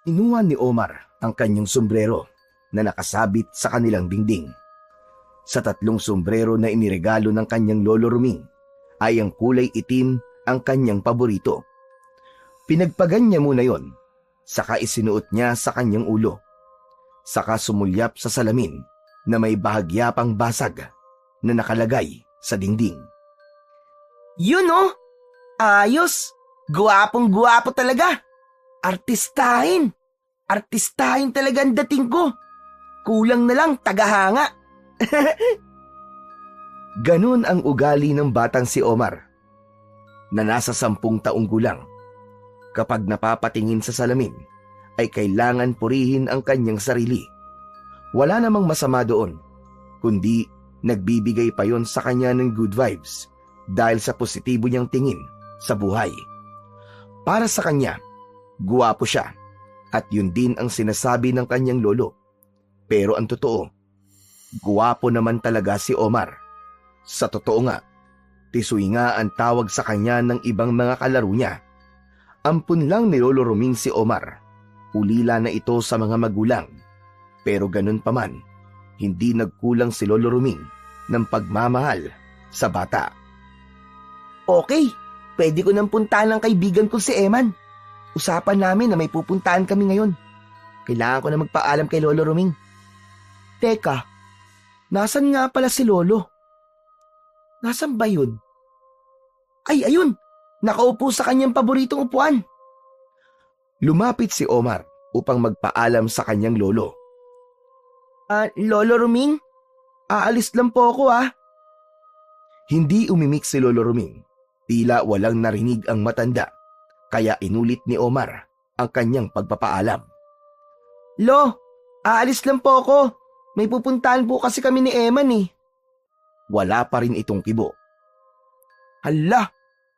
Inuha ni Omar ang kanyang sombrero na nakasabit sa kanilang dingding. Sa 3 sombrero na iniregalo ng kanyang lolo Ruming ay ang kulay itim ang kanyang paborito. Pinagpagan niya muna yon, saka isinuot niya sa kanyang ulo. Saka sumulyap sa salamin na may bahagya pang basag na nakalagay sa dingding. Yun oh! Ayos! Guwapong-guwapo talaga! Artistahin! Artistahin talaga ang dating ko! Kulang na lang tagahanga! Ganun ang ugali ng batang si Omar, na nasa 10 taong gulang. Kapag napapatingin sa salamin, ay kailangan purihin ang kanyang sarili. Wala namang masama doon, kundi nagbibigay pa yon sa kanya ng good vibes dahil sa positibo niyang tingin sa buhay. Para sa kanya, guwapo siya at yun din ang sinasabi ng kanyang lolo. Pero ang totoo, guwapo naman talaga si Omar. Sa totoo nga, Tisoy nga ang tawag sa kanya ng ibang mga kalaro niya. Ampun lang ni Lolo Ruming si Omar. Ulila na ito sa mga magulang. Pero ganun pa man, hindi nagkulang si Lolo Ruming ng pagmamahal sa bata. Okay, pwede ko nang puntahan ng kaibigan ko si Eman. Usapan namin na may pupuntahan kami ngayon. Kailangan ko na magpaalam kay Lolo Ruming. Teka, nasan nga pala si Lolo? Nasan ba yun? Ay, ayun! Nakaupo sa kanyang paboritong upuan. Lumapit si Omar upang magpaalam sa kanyang lolo. Lolo Ruming? Aalis lang po ako Hindi umimik si Lolo Ruming. Tila walang narinig ang matanda, kaya inulit ni Omar ang kanyang pagpapaalam. Lo, aalis lang po ako. May pupuntahan po kasi kami ni Eman Wala pa rin itong kibo. Hala,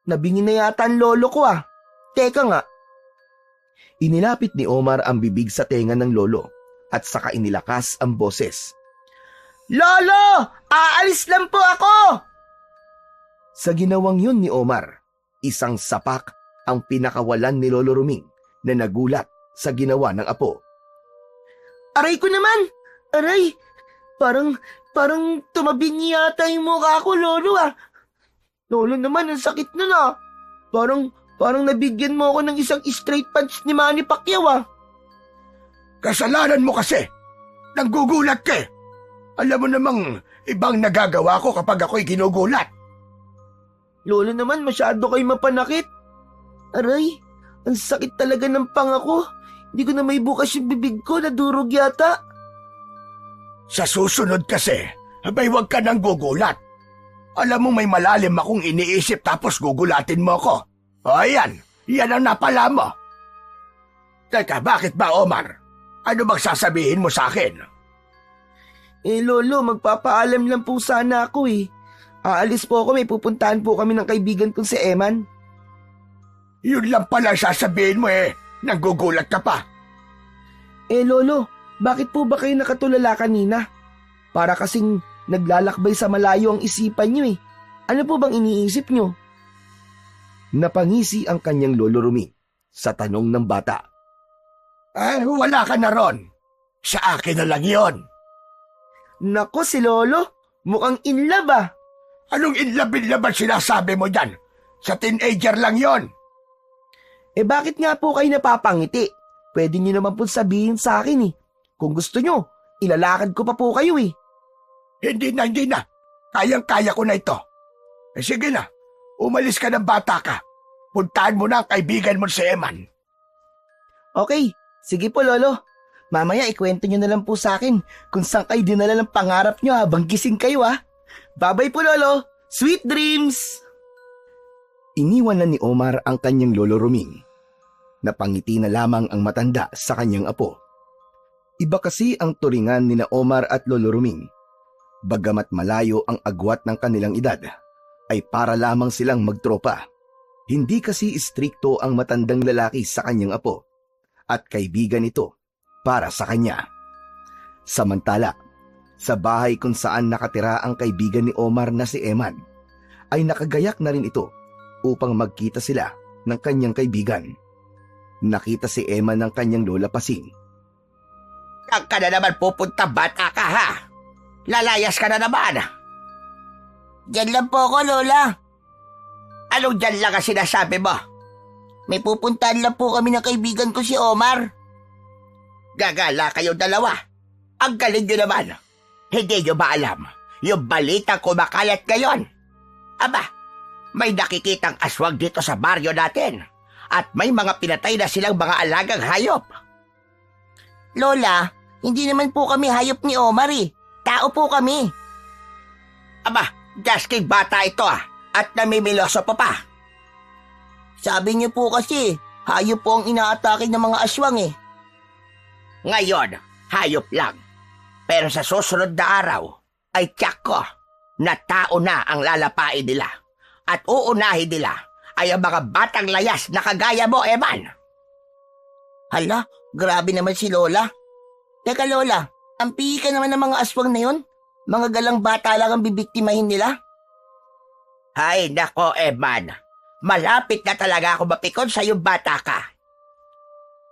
nabingi na yata ang lolo ko Teka nga. Inilapit ni Omar ang bibig sa tenga ng lolo at saka inilakas ang boses. Lolo! Aalis lang po ako! Sa ginawang yun ni Omar, isang sapak ang pinakawalan ni Lolo Ruming na nagulat sa ginawa ng apo. Aray ko naman! Aray! Parang tumabingi yata yung mukha ko, Lolo Lolo naman, ang sakit nun Parang nabigyan mo ako ng isang straight punch ni Manny Pacquiao Kasalanan mo kasi. Nanggugulat ka Alam mo namang ibang nagagawa ko kapag ako'y ginugulat. Lolo naman, masyado kayo mapanakit. Aray, ang sakit talaga ng panga ko. Hindi ko na may bukas yung bibig ko, nadurog yata. Sa susunod kasi, abay huwag ka nang gugulat. Alam mo may malalim akong iniisip tapos gugulatin mo ko. O yan ang napala mo. Teka, bakit ba Omar? Ano bang sasabihin mo sa akin? Lolo, magpapaalam lang po sana ako Aalis po ako, may pupuntahan po kami ng kaibigan kong si Eman. Yun lang pala sasabihin mo nanggugulat ka pa. Lolo, bakit po ba kayo nakatulala kanina? Para kasing naglalakbay sa malayo ang isipan nyo Ano po bang iniisip nyo? Napangisi ang kanyang Lolo Ruming sa tanong ng bata. Wala ka na ron. Sa akin na lang yon. Nako si Lolo, mukhang in love Anong inlab-inlab ang sinasabi mo dyan? Sa teenager lang yon. Bakit nga po kayo napapangiti? Pwede nyo naman po sabihin sa akin Kung gusto nyo, ilalakad ko pa po kayo Hindi na. Kayang-kaya ko na ito. Sige na, umalis ka ng bata ka. Puntahan mo na ang kaibigan mo si Eman. Okay, sige po Lolo. Mamaya ikwento nyo na lang po sa akin kung saan kayo dinala ng pangarap nyo habang gising kayo Bye-bye po Lolo. Sweet dreams! Iniwan na ni Omar ang kanyang Lolo Ruming. Napangiti na lamang ang matanda sa kanyang apo. Iba kasi ang turingan ni na Omar at Lolo Ruming. Bagamat malayo ang agwat ng kanilang edad, ay para lamang silang magtropa. Hindi kasi istrikto ang matandang lalaki sa kanyang apo at kaibigan ito para sa kanya. Samantala, sa bahay kung saan nakatira ang kaibigan ni Omar na si Eman, ay nakagayak na rin ito upang magkita sila ng kanyang kaibigan. Nakita si Emma ng kanyang lola Pasing. Saan ka na naman pupunta, bata ka ha? Lalayas ka na naman. Diyan lang po ako, Lola. Anong dyan lang ang sinasabi mo? May pupuntahan lang po kami ng kaibigan ko si Omar. Gagala kayo dalawa. Ang galing nyo naman. Hindi nyo ba alam yung balitang kumakalat ngayon? Aba, may nakikitang aswang dito sa baryo natin at may mga pinatay na silang mga alagang hayop. Lola, hindi naman po kami hayop ni Omar eh. Tao po kami. Aba, gasking bata ito at namimiloso pa. Sabi niyo po kasi, hayop po ang inaatake ng mga aswang eh. Ngayon, hayop lang. Pero sa susunod na araw, ay tiyak ko na tao na ang lalapain nila. At uunahin nila ay ang mga batang layas na kagaya mo, Eman. Hala, grabe naman si Lola. Teka Lola, ang pihi ka naman ng mga aswang na yun? Mga galang bata lang ang bibiktimahin nila? Ay nako, Eman. Malapit na talaga ako mapikon sa iyong bata ka.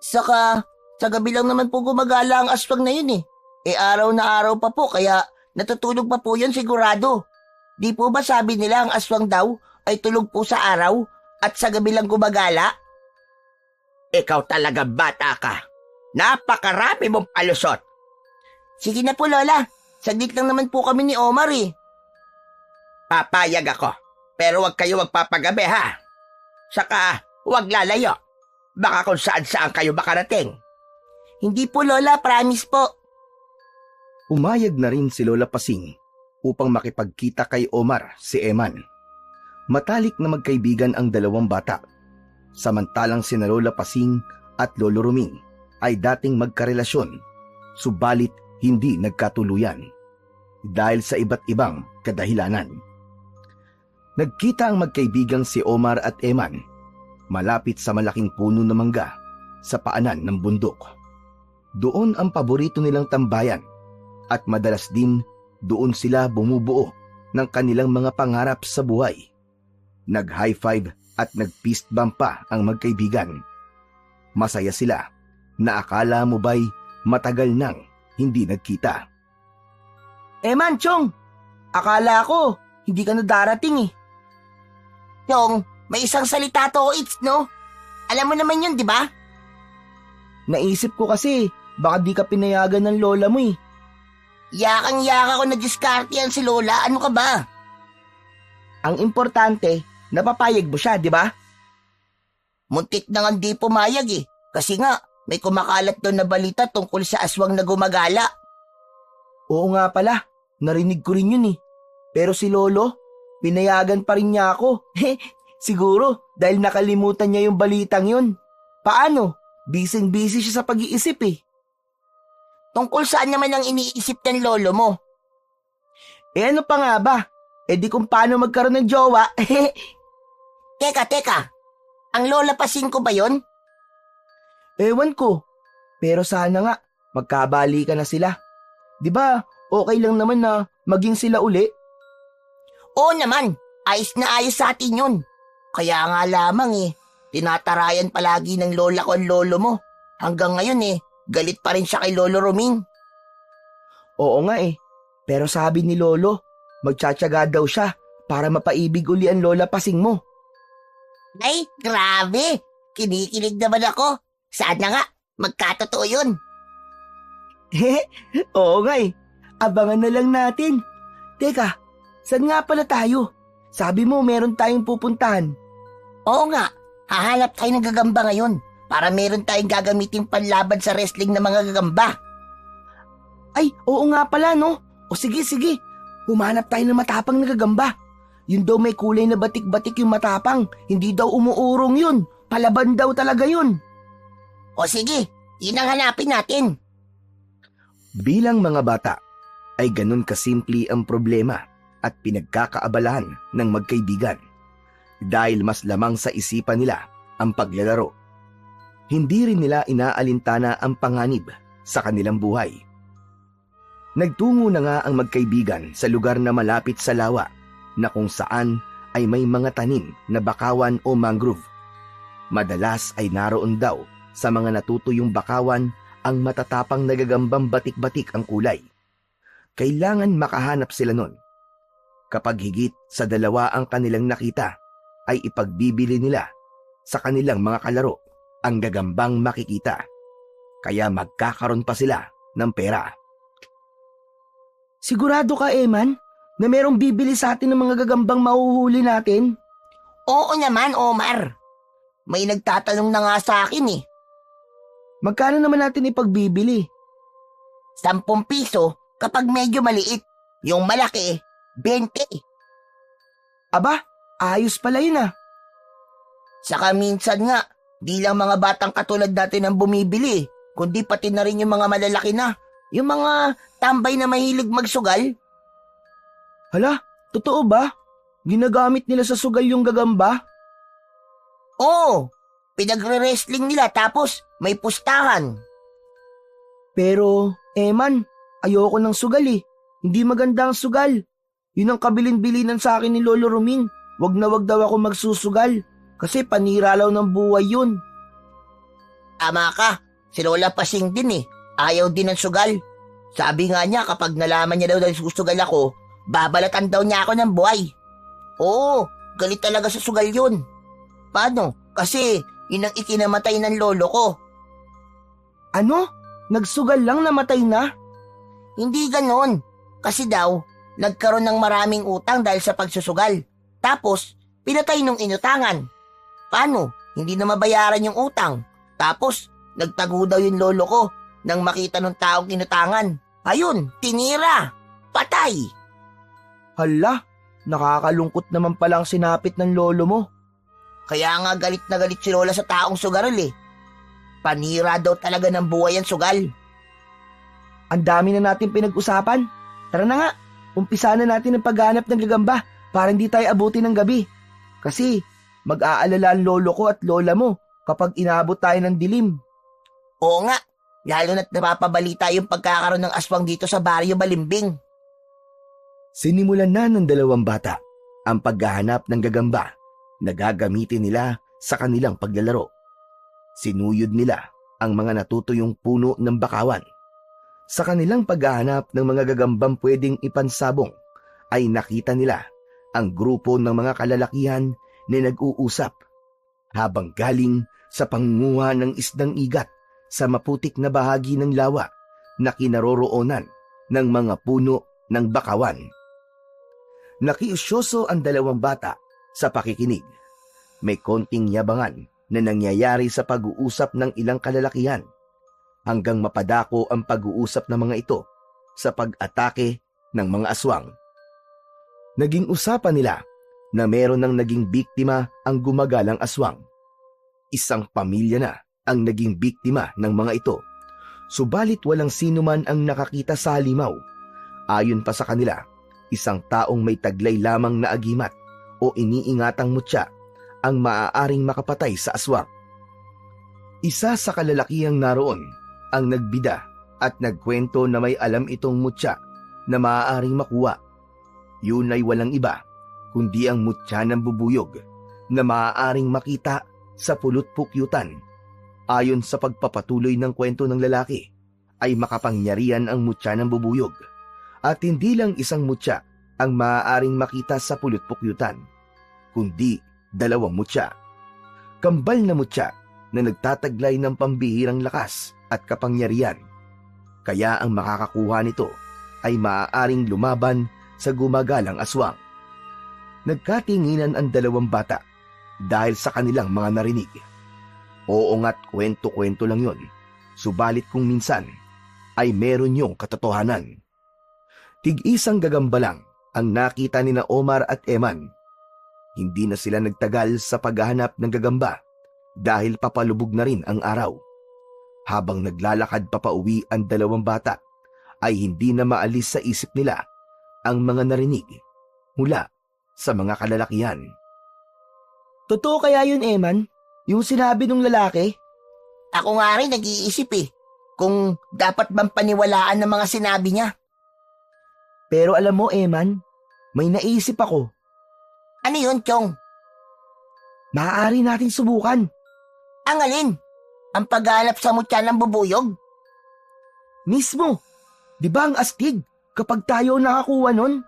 Saka, sa gabi lang naman po gumagala ang aswang na yun eh. Araw na araw pa po, kaya natutulog pa po yun sigurado. Di po ba sabi nila ang aswang daw ay tulog po sa araw at sa gabi lang gumagala? Ikaw talaga bata ka. Napakarami mong palusot. Sige na po Lola, saglit lang naman po kami ni Omar eh. Papayag ako, pero wag kayo magpapagabi ha. Saka wag lalayo. Baka kung saan kayo makarating. Hindi po Lola, promise po. Umayag na rin si Lola Pasing upang makipagkita kay Omar, si Eman. Matalik na magkaibigan ang dalawang bata. Samantalang sina Lola Pasing at Lolo Ruming ay dating magkarelasyon, subalit hindi nagkatuluyan dahil sa iba't ibang kadahilanan. Nagkita ang magkaibigang si Omar at Eman malapit sa malaking puno ng mangga sa paanan ng bundok. Doon ang paborito nilang tambayan at madalas din doon sila bumubuo ng kanilang mga pangarap sa buhay. Nag-high five at nag-fist bump pa ang magkaibigan. Masaya sila na akala mo ba'y matagal nang hindi nagkita. Eman, Chong, akala ko hindi ka na darating eh. Chong, may isang salita to, it's no? Alam mo naman yun, di ba? Naisip ko kasi, baka di ka pinayagan ng lola mo eh. Yakang-yaka ko na diskarte yan si Lola, ano ka ba? Ang importante, napapayag mo siya, di ba? Muntik na nga di pumayag eh, kasi nga, may kumakalat doon na balita tungkol sa aswang na gumagala. Oo nga pala, narinig ko rin yun eh. Pero si Lolo, pinayagan pa rin niya ako. Siguro, dahil nakalimutan niya yung balitang yun. Paano? Busy siya sa pag-iisip eh. Tungkol saan naman ang iniisip ng lolo mo? Ano pa nga ba? Di kung paano magkaroon ng jowa. Teka. Ang Lola Pasing ko ba yun? Ewan ko. Pero sana nga, magkabalikan na sila. Di ba, okay lang naman na maging sila uli? Oo naman, ayos na ayos sa atin yun. Kaya nga lamang tinatarayan palagi ng lola ko ang lolo mo. Hanggang ngayon galit pa rin siya kay Lolo Ruming. Oo nga pero sabi ni Lolo, magtsatsaga daw siya para mapaibig uli ang Lola Pasing mo. Ay, grabe! Kinikilig naman ako. Sana nga, magkatotoo yun. Oo nga abangan na lang natin. Teka, saan nga pala tayo? Sabi mo meron tayong pupuntahan. Oo nga, hahanap tayo ng gagamba ngayon para meron tayong gagamitin panlaban sa wrestling ng mga gagamba. Ay, oo nga pala no. O sige, humanap tayo ng matapang na gagamba. Yun daw may kulay na batik-batik yung matapang, hindi daw umuurong yun. Palaban daw talaga yun. O sige, yun ang hanapin natin. Bilang mga bata, ay ganun kasimple ang problema at pinagkakaabalahan ng magkaibigan dahil mas lamang sa isipan nila ang paglalaro. Hindi rin nila inaalintana ang panganib sa kanilang buhay. Nagtungo na nga ang magkaibigan sa lugar na malapit sa lawa na kung saan ay may mga tanim na bakawan o mangrove. Madalas ay naroon daw Sa mga natutuyong bakawan, ang matatapang nagagambang batik-batik ang kulay. Kailangan makahanap sila nun. Kapag higit sa 2 ang kanilang nakita, ay ipagbibili nila sa kanilang mga kalaro ang gagambang makikita. Kaya magkakaroon pa sila ng pera. Sigurado ka, Eman, na merong bibili sa atin ng mga gagambang mahuhuli natin? Oo naman, Omar. May nagtatanong na nga sa akin eh. Magkano naman natin ipagbibili? 10 piso kapag medyo maliit. Yung malaki, 20. Aba, ayos pala yun ah. Saka minsan nga, di lang mga batang katulad natin ang bumibili, kundi pati na rin yung mga malalaki na. Yung mga tambay na mahilig magsugal. Hala, totoo ba? Ginagamit nila sa sugal yung gagamba? Oo, pinagre-wrestling nila tapos may pustahan. Pero, Eman, ayoko ng sugal eh. Hindi maganda ang sugal. Yun ang kabilin-bilinan sa akin ni Lolo Ruming. Wag na wag daw ako magsusugal. Kasi panira law ng buhay yun. Ama ka, si Lola Pasing din eh. Ayaw din ng sugal. Sabi nga niya kapag nalaman niya daw na susugal ako, babalatan daw niya ako ng buhay. Oo, galit talaga sa sugal yun. Paano? Kasi yun ang ikinamatay ng lolo ko. Ano? Nagsugal lang namatay na? Hindi ganon. Kasi daw, nagkaroon ng maraming utang dahil sa pagsusugal. Tapos, pinatay nung inutangan. Paano? Hindi na mabayaran yung utang. Tapos, nagtago daw yung lolo ko nang makita ng taong inutangan. Ayun, tinira. Patay. Hala, nakakalungkot naman palang sinapit ng lolo mo. Kaya nga galit na galit si Lola sa taong sugarol eh. Panira daw talaga ng buhay ang sugal. Ang dami na natin pinag-usapan. Tara na nga, umpisa na natin ang paghanap ng gagamba para hindi tayo abutin ng gabi. Kasi mag-aalala ang lolo ko at lola mo kapag inabot tayo ng dilim. Oo nga, lalo na't napapabalita yung pagkakaroon ng aswang dito sa Baryo Balimbing. Sinimulan na ng 2 bata ang paghahanap ng gagamba na gagamitin nila sa kanilang paglalaro. Sinuyod nila ang mga natutuyong puno ng bakawan. Sa kanilang paghahanap ng mga gagambang pwedeng ipansabong, ay nakita nila ang grupo ng mga kalalakihan na nag-uusap habang galing sa pangunguha ng isdang igat sa maputik na bahagi ng lawa na kinaroroonan ng mga puno ng bakawan. Nakiusyoso ang 2 bata sa pakikinig. May konting yabangan na nangyayari sa pag-uusap ng ilang kalalakihan hanggang mapadako ang pag-uusap ng mga ito sa pag-atake ng mga aswang. Naging usapan nila na meron ng naging biktima ang gumagalang aswang. Isang pamilya na ang naging biktima ng mga ito. Subalit walang sino man ang nakakita sa halimaw. Ayon pa sa kanila, isang taong may taglay lamang na agimat o iniingatang mutya ang maaaring makapatay sa aswang. Isa sa kalalakihang naroon ang nagbida at nagkwento na may alam itong mutya na maaaring makuha. Yun ay walang iba kundi ang mutya ng bubuyog na maaaring makita sa pulot-pukyutan. Ayon sa pagpapatuloy ng kwento ng lalaki, ay makapangyarihan ang mutya ng bubuyog at hindi lang isang mutya ang maaaring makita sa pulot-pukyutan, kundi 2 mutya. Kambal na mutya na nagtataglay ng pambihirang lakas at kapangyarihan. Kaya ang makakakuha nito ay maaaring lumaban sa gumagalang aswang. Nagkatinginan ang 2 bata dahil sa kanilang mga narinig. Oo nga't kwento-kwento lang yun, subalit kung minsan ay meron yung katotohanan. Tig-isang gagamba lang ang nakita ni na Omar at Eman. Hindi na sila nagtagal sa paghahanap ng gagamba dahil papalubog na rin ang araw. Habang naglalakad papauwi ang 2 bata, ay hindi na maalis sa isip nila ang mga narinig mula sa mga kalalakihan. Totoo kaya yun, Eman? Yung sinabi ng lalaki? Ako nga rin nag-iisip eh, kung dapat bang paniwalaan ng mga sinabi niya. Pero alam mo, Eman, may naisip ako. Ano yun, Chong? Maaari natin subukan. Ang alin? Ang paghanap sa mutya ng bubuyog? Mismo! Di ba ang astig kapag tayo nakakuha nun?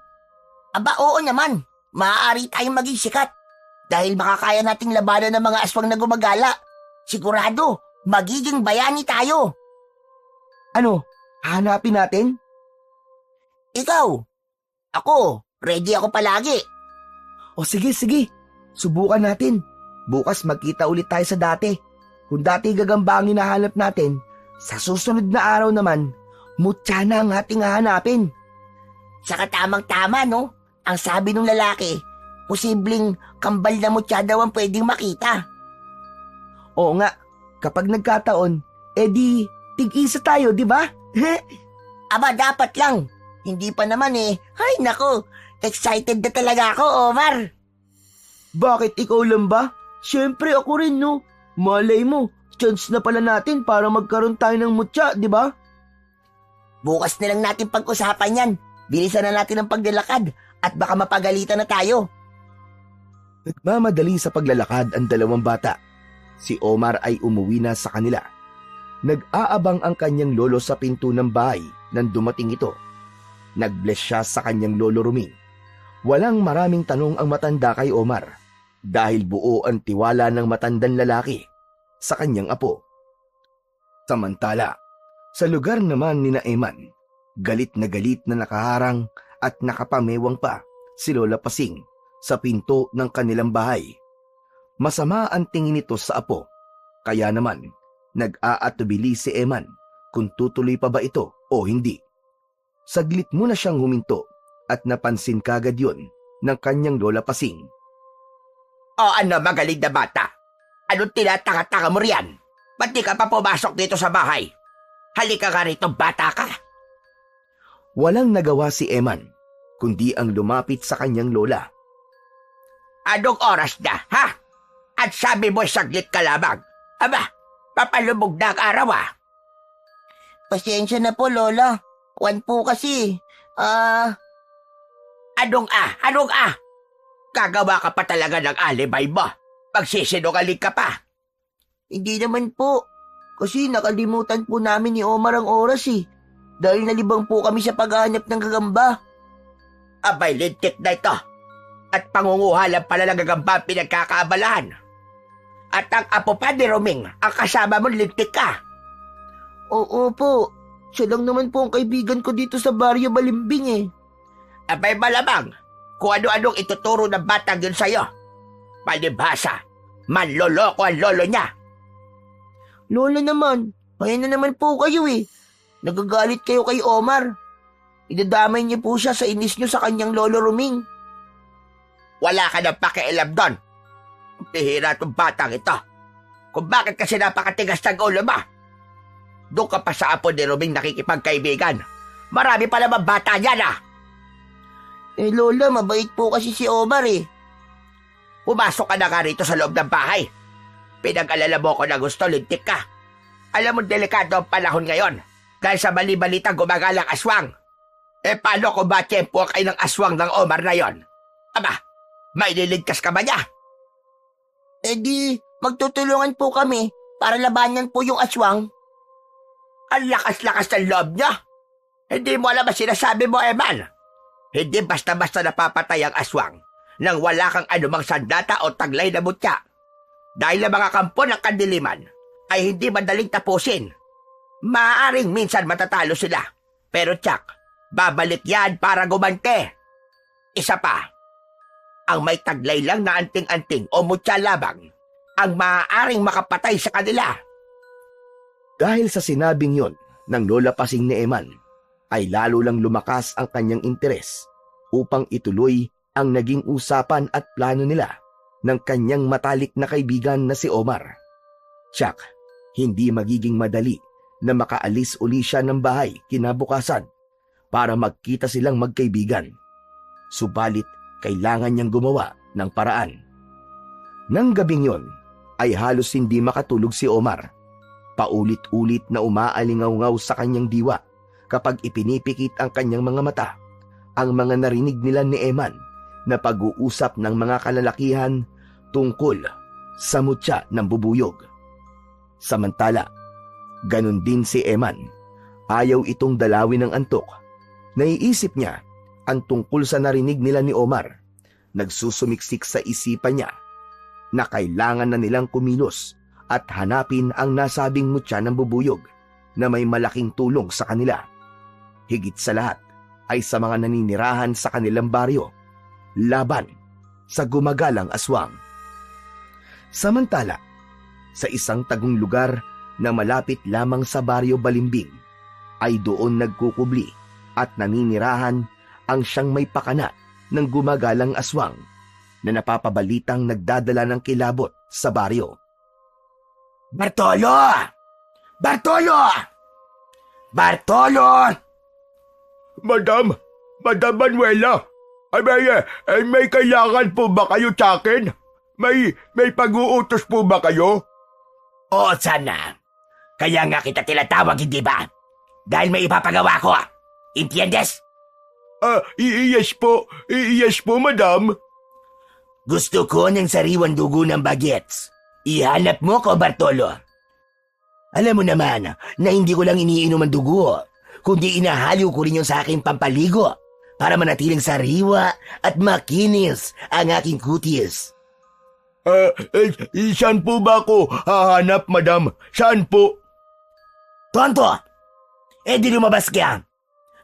Aba, oo naman. Maaari tayong maging sikat. Dahil makakaya nating labanan ng mga aswang na gumagala. Sigurado, magiging bayani tayo. Ano, hanapin natin? Ikaw? Ako, ready ako palagi. O sige, subukan natin. Bukas magkita ulit tayo sa dati. Kung dati gagamba ang hinahanap natin, sa susunod na araw naman, mutya na ang ating hahanapin. Saka tamang-tama, no? Ang sabi ng lalaki, posibleng kambal na mutya daw ang pwedeng makita. Oo nga, kapag nagkataon, edi tig-isa tayo, di ba? Aba, dapat lang. Hindi pa naman eh. Ay, nako. Excited na talaga ako, Omar. Bakit ikaw lang ba? Siyempre ako rin, no? Malay mo, chance na pala natin para magkaroon tayo ng mutya, di ba? Bukas na lang natin pag-usapan yan. Bilisan na natin ang paglalakad at baka mapagalitan na tayo. Nagmamadali sa paglalakad ang dalawang bata. Si Omar ay umuwi na sa kanila. Nag-aabang ang kanyang lolo sa pinto ng bahay nang dumating ito. Nag-bless siya sa kanyang lolo Ruming. Walang maraming tanong ang matanda kay Omar dahil buo ang tiwala ng matandang lalaki sa kanyang apo. Samantala, sa lugar naman ni Eman, galit na nakaharang at nakapamewang pa si Lola Pasing sa pinto ng kanilang bahay. Masama ang tingin nito sa apo, kaya naman nag-aatubili si Eman kung tutuloy pa ba ito o hindi. Saglit muna siyang huminto at napansin kagad yun ng kanyang Lola Pasing. O ano, magaling na bata? Anong tinataka-taka mo riyan? Ba't di ka pa pumasok dito sa bahay? Halika ka rito, bata ka! Walang nagawa si Eman, kundi ang lumapit sa kanyang lola. Anong oras na, ha? At sabi mo saglit ka lamang. Aba, papalubog na ang araw ah. Pasensya na po, Lola. Kwan po kasi. Anong ah? Gagawa ka pa talaga ng alibay mo. Magsisinungaling ka pa. Hindi naman po. Kasi nakalimutan po namin ni Omar ang oras eh. Dahil nalibang po kami sa paghahanap ng gagamba. Abay, lintik na ito. At pangunguha lang pala ng gagamba ang pinagkakaabalahan. At ang apo pa ni Roming, ang kasama mo lintik ka. Oo po. Siya lang naman po ang kaibigan ko dito sa Baryo Balimbing eh. Abay malamang kung ano-anong ituturo ng batang yun sa'yo. Palibhasa, manloloko ang lolo niya. Lola naman, kaya na naman po kayo eh. Nagagalit kayo kay Omar. Idadamay niyo po siya sa inis niyo sa kanyang lolo Ruming. Wala ka nang pakialam doon. Pihira itong batang ito. Kung bakit kasi napakatigas ng ulo mo. Doon ka pa sa apo ni Ruming nakikipagkaibigan. Marami pa naman bata niyan ah. Eh Lola, mabait po kasi si Omar eh. Pumasok ka na nga rito sa loob ng bahay. Pinag-alala mo ko na gusto, lintik ka. Alam mo, delikado ang panahon ngayon. Dahil sa bali-balitang gumagalang aswang. Eh paano kung matiyempo kayo ng aswang ng Omar na yon? Aba, may liligtas ka ba niya? Eh di, magtutulungan po kami para labanan po yung aswang. Ang lakas-lakas ng loob niya. Hindi mo alam ang sinasabi mo, Eman. Hindi basta-basta napapatay ang aswang nang wala kang anumang sandata o taglay na mutya. Dahil ang mga kampo ng kadiliman ay hindi madaling tapusin. Maaaring minsan matatalo sila. Pero tsak, babalik yan para gumante. Isa pa, ang may taglay lang na anting-anting o mutya labang ang maaaring makapatay sa kanila. Dahil sa sinabing yon ng Lola Pasing ni Eman, ay lalo lang lumakas ang kanyang interes upang ituloy ang naging usapan at plano nila ng kanyang matalik na kaibigan na si Omar. Tiyak, hindi magiging madali na makaalis uli siya ng bahay kinabukasan para magkita silang magkaibigan. Subalit, kailangan niyang gumawa ng paraan. Nang gabing yon, ay halos hindi makatulog si Omar. Paulit-ulit na umaalingaw-ngaw sa kanyang diwa kapag ipinipikit ang kanyang mga mata ang mga narinig nila ni Eman na pag-uusap ng mga kalalakihan tungkol sa mutya ng bubuyog. Samantala, ganun din si Eman. Ayaw itong dalawin ng antok. Naiisip niya ang tungkol sa narinig nila ni Omar. Nagsusumiksik sa isipan niya na kailangan na nilang kumilos at hanapin ang nasabing mutya ng bubuyog na may malaking tulong sa kanila. Higit sa lahat ay sa mga naninirahan sa kanilang baryo, laban sa gumagalang aswang. Samantala, sa isang tagong lugar na malapit lamang sa baryo Balimbing, ay doon nagkukubli at naninirahan ang siyang may pakana ng gumagalang aswang na napapabalitang nagdadala ng kilabot sa baryo. Bartolo! Bartolo! Bartolo! Madam Manuela, may kailangan po ba kayo sa akin? May pag-uutos po ba kayo? Oo, sana. Kaya nga kita tinatawag, hindi ba? Dahil may ipapagawa ko. Entiendes? Yes po, madam. Gusto ko ng sariwang dugo ng bagets. Ihanap mo ko, Bartolo. Alam mo naman na hindi ko lang iniinom ang dugo, kundi inahaliw ko rin yung sa aking pampaligo para manatiling sariwa at makinis ang aking kutis. Saan po ba ako hahanap, madam? Saan po? Tonto! Di lumabas ka.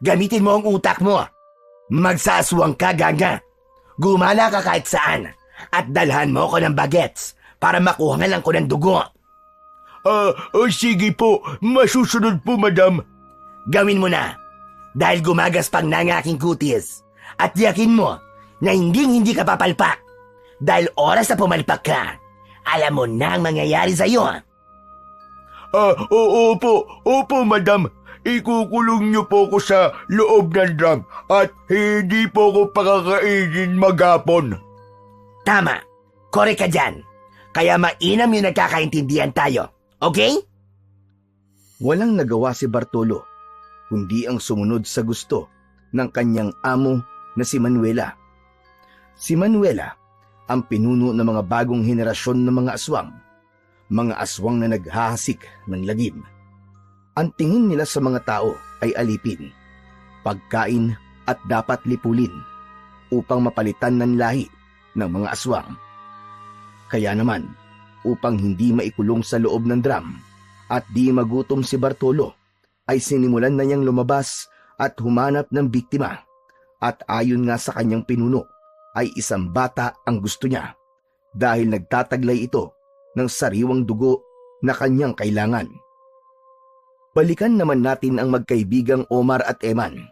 Gamitin mo ang utak mo. Magsaswang ka, ganga. Gumala ka kahit saan at dalhan mo ko ng bagets para makuha lang ko ng dugo. Sige po. Masusunod po, madam. Gawin mo na dahil gumagaspang na ang aking kutis at yakin mo na hindi ka papalpak dahil oras na pumalpak ka, alam mo na ang mangyayari sa'yo. Opo, madam. Ikukulong niyo po ko sa loob ng drum at hindi po ko pakakainin maghapon. Tama. Korek ka dyan. Kaya mainam yung nagkakaintindihan tayo. Okay? Walang nagawa si Bartolo, kundi ang sumunod sa gusto ng kanyang amo na si Manuela. Si Manuela ang pinuno ng mga bagong henerasyon ng mga aswang na naghahasik ng lagim. Ang tingin nila sa mga tao ay alipin, pagkain at dapat lipulin upang mapalitan ng lahi ng mga aswang. Kaya naman, upang hindi maikulong sa loob ng drum at di magutom si Bartolo, ay sinimulan na niyang lumabas at humanap ng biktima. At ayon nga sa kanyang pinuno, ay isang bata ang gusto niya dahil nagtataglay ito ng sariwang dugo na kanyang kailangan. Balikan naman natin ang magkaibigang Omar at Eman.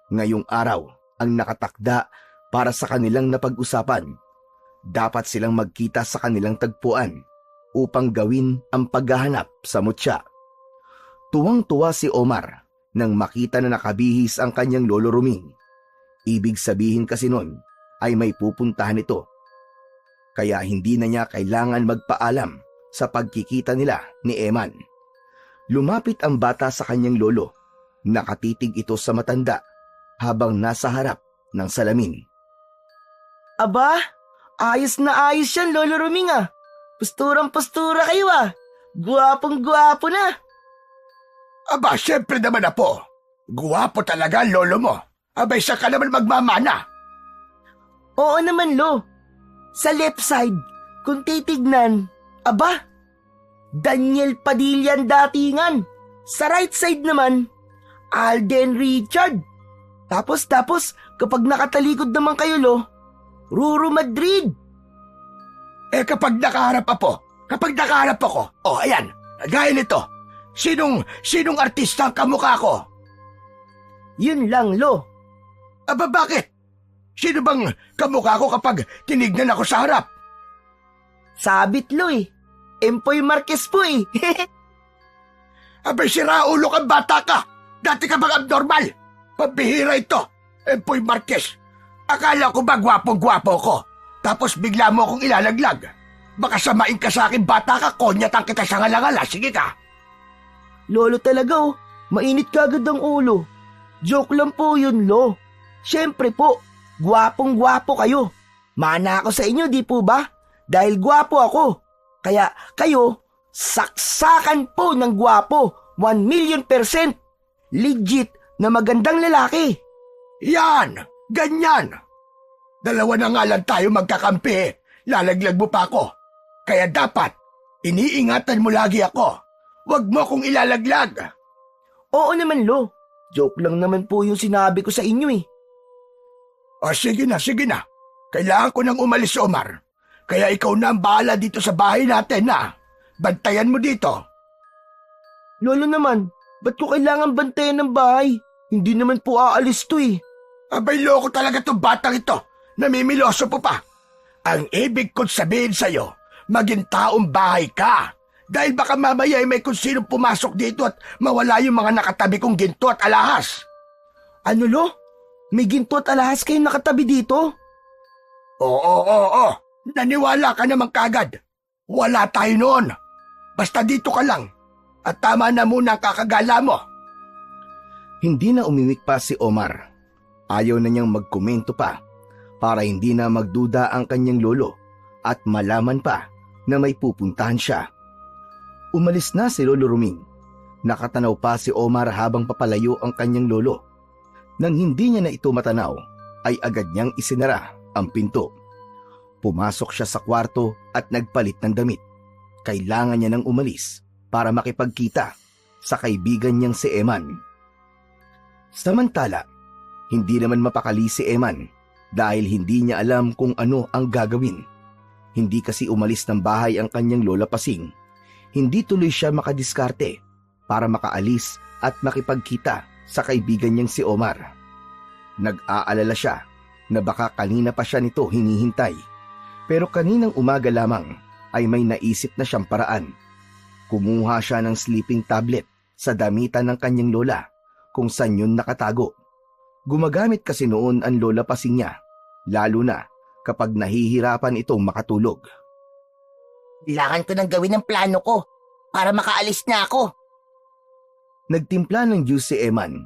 Ngayong araw ang nakatakda para sa kanilang napag-usapan. Dapat silang magkita sa kanilang tagpuan upang gawin ang paghahanap sa mutya. Tuwang-tuwa si Omar nang makita na nakabihis ang kanyang lolo Ruming. Ibig sabihin kasi nun ay may pupuntahan ito. Kaya hindi na niya kailangan magpaalam sa pagkikita nila ni Eman. Lumapit ang bata sa kanyang lolo. Nakatitig ito sa matanda habang nasa harap ng salamin. Aba, ayos na ayos yan, Lolo Ruming ah. Posturang-postura kayo ah. Guwapong-guwapo na. Aba, syempre naman apo. Guwapo talaga ang lolo mo. Abay, siya ka naman magmamana. Oo naman, Lo. Sa left side, kung titignan, aba, Daniel Padilla ang datingan. Sa right side naman, Alden Richard. Tapos, kapag nakatalikod naman kayo, Lo, Ruru Madrid. Kapag nakaharap ako, ayan, gaya nito. Sinong artista ang kamukha ko? Yun lang, Lo. Aba, bakit? Sino bang kamukha ko kapag tinignan ako sa harap? Sabit, Lo eh. Empoy Marquez po eh. Abay, sira ulo kang bata ka. Dati ka bang abnormal? Pabihira ito. Empoy Marquez. Akala ko ba gwapong-gwapo ko? Tapos bigla mo akong ilalaglag. Baka samain ka sa akin, bata ka, konyatan kita sa ngalangala. Sige ka. Lolo talaga oh. Mainit kagad ang ulo. Joke lang po yun, Lo. Siyempre po, gwapong-gwapo kayo. Mana ako sa inyo, di po ba? Dahil gwapo ako. Kaya kayo, Saksakan po ng gwapo, 1,000,000%. Legit na magandang lalaki. Yan! Ganyan! Dalawa na nga lang tayo magkakampi. Lalaglag mo pa ako. Kaya dapat, iniingatan mo lagi ako. Huwag mo akong ilalaglag. Oo naman, Lo. Joke lang naman po yung sinabi ko sa inyo eh. O sige na, sige na. Kailangan ko nang umalis, Omar. Kaya ikaw na ang bahala dito sa bahay natin na. Bantayan mo dito. Lolo naman, ba't ko kailangan bantayan ng bahay? Hindi naman po aalis to eh. Abay, loko talaga tong batang ito. Namimiloso po pa. Ang ibig kong sabihin sa'yo, maging taong bahay ka. Dahil baka mamaya ay may kung sino pumasok dito at mawala yung mga nakatabi kong ginto at alahas. Ano, Lo? May ginto at alahas kayong nakatabi dito? Oo. Naniwala ka naman kagad. Wala tayo noon. Basta dito ka lang. At tama na muna ang kakagala mo. Hindi na umimik pa si Omar. Ayaw na niyang magkomento pa para hindi na magduda ang kanyang lolo at malaman pa na may pupuntahan siya. Umalis na si Lolo Ruming. Nakatanaw pa si Omar habang papalayo ang kanyang lolo. Nang hindi niya na ito matanaw, ay agad niyang isinara ang pinto. Pumasok siya sa kwarto at nagpalit ng damit. Kailangan niya nang umalis para makipagkita sa kaibigan niyang si Eman. Samantala, hindi naman mapakali si Eman dahil hindi niya alam kung ano ang gagawin. Hindi kasi umalis ng bahay ang kanyang lola Pasing. Hindi tuloy siya makadiskarte para makaalis at makipagkita sa kaibigan niyang si Omar. Nag-aalala siya na baka kanina pa siya nito hinihintay. Pero kaninang umaga lamang ay may naisip na siyang paraan. Kumuha siya ng sleeping tablet sa damitan ng kanyang lola kung saan yun nakatago. Gumagamit kasi noon ang lola Pasing niya, lalo na kapag nahihirapan itong makatulog. Kailangan ko nang gawin ang plano ko para makaalis na ako. Nagtimpla ng juice si Eman,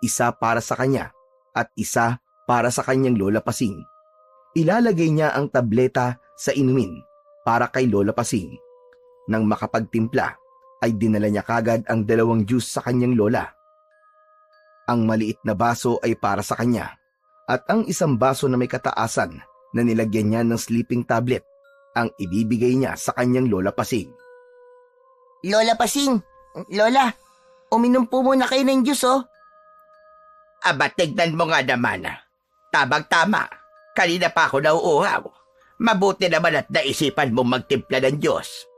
isa para sa kanya at isa para sa kanyang lola Pasing. Ilalagay niya ang tableta sa inumin para kay lola Pasing. Nang makapagtimpla, ay dinala niya kagad ang 2 juice sa kanyang lola. Ang maliit na baso ay para sa kanya at ang isang baso na may kataasan na nilagyan niya ng sleeping tablet ang ibibigay niya sa kanyang lola Pasing. Lola Pasing, Lola, uminom po muna kayo ng juice oh. Aba, tignan mo nga naman. Tamang-tama. Kanina pa ako nauuhaw. Mabuti naman at naisipan mong magtimpla ng Diyos.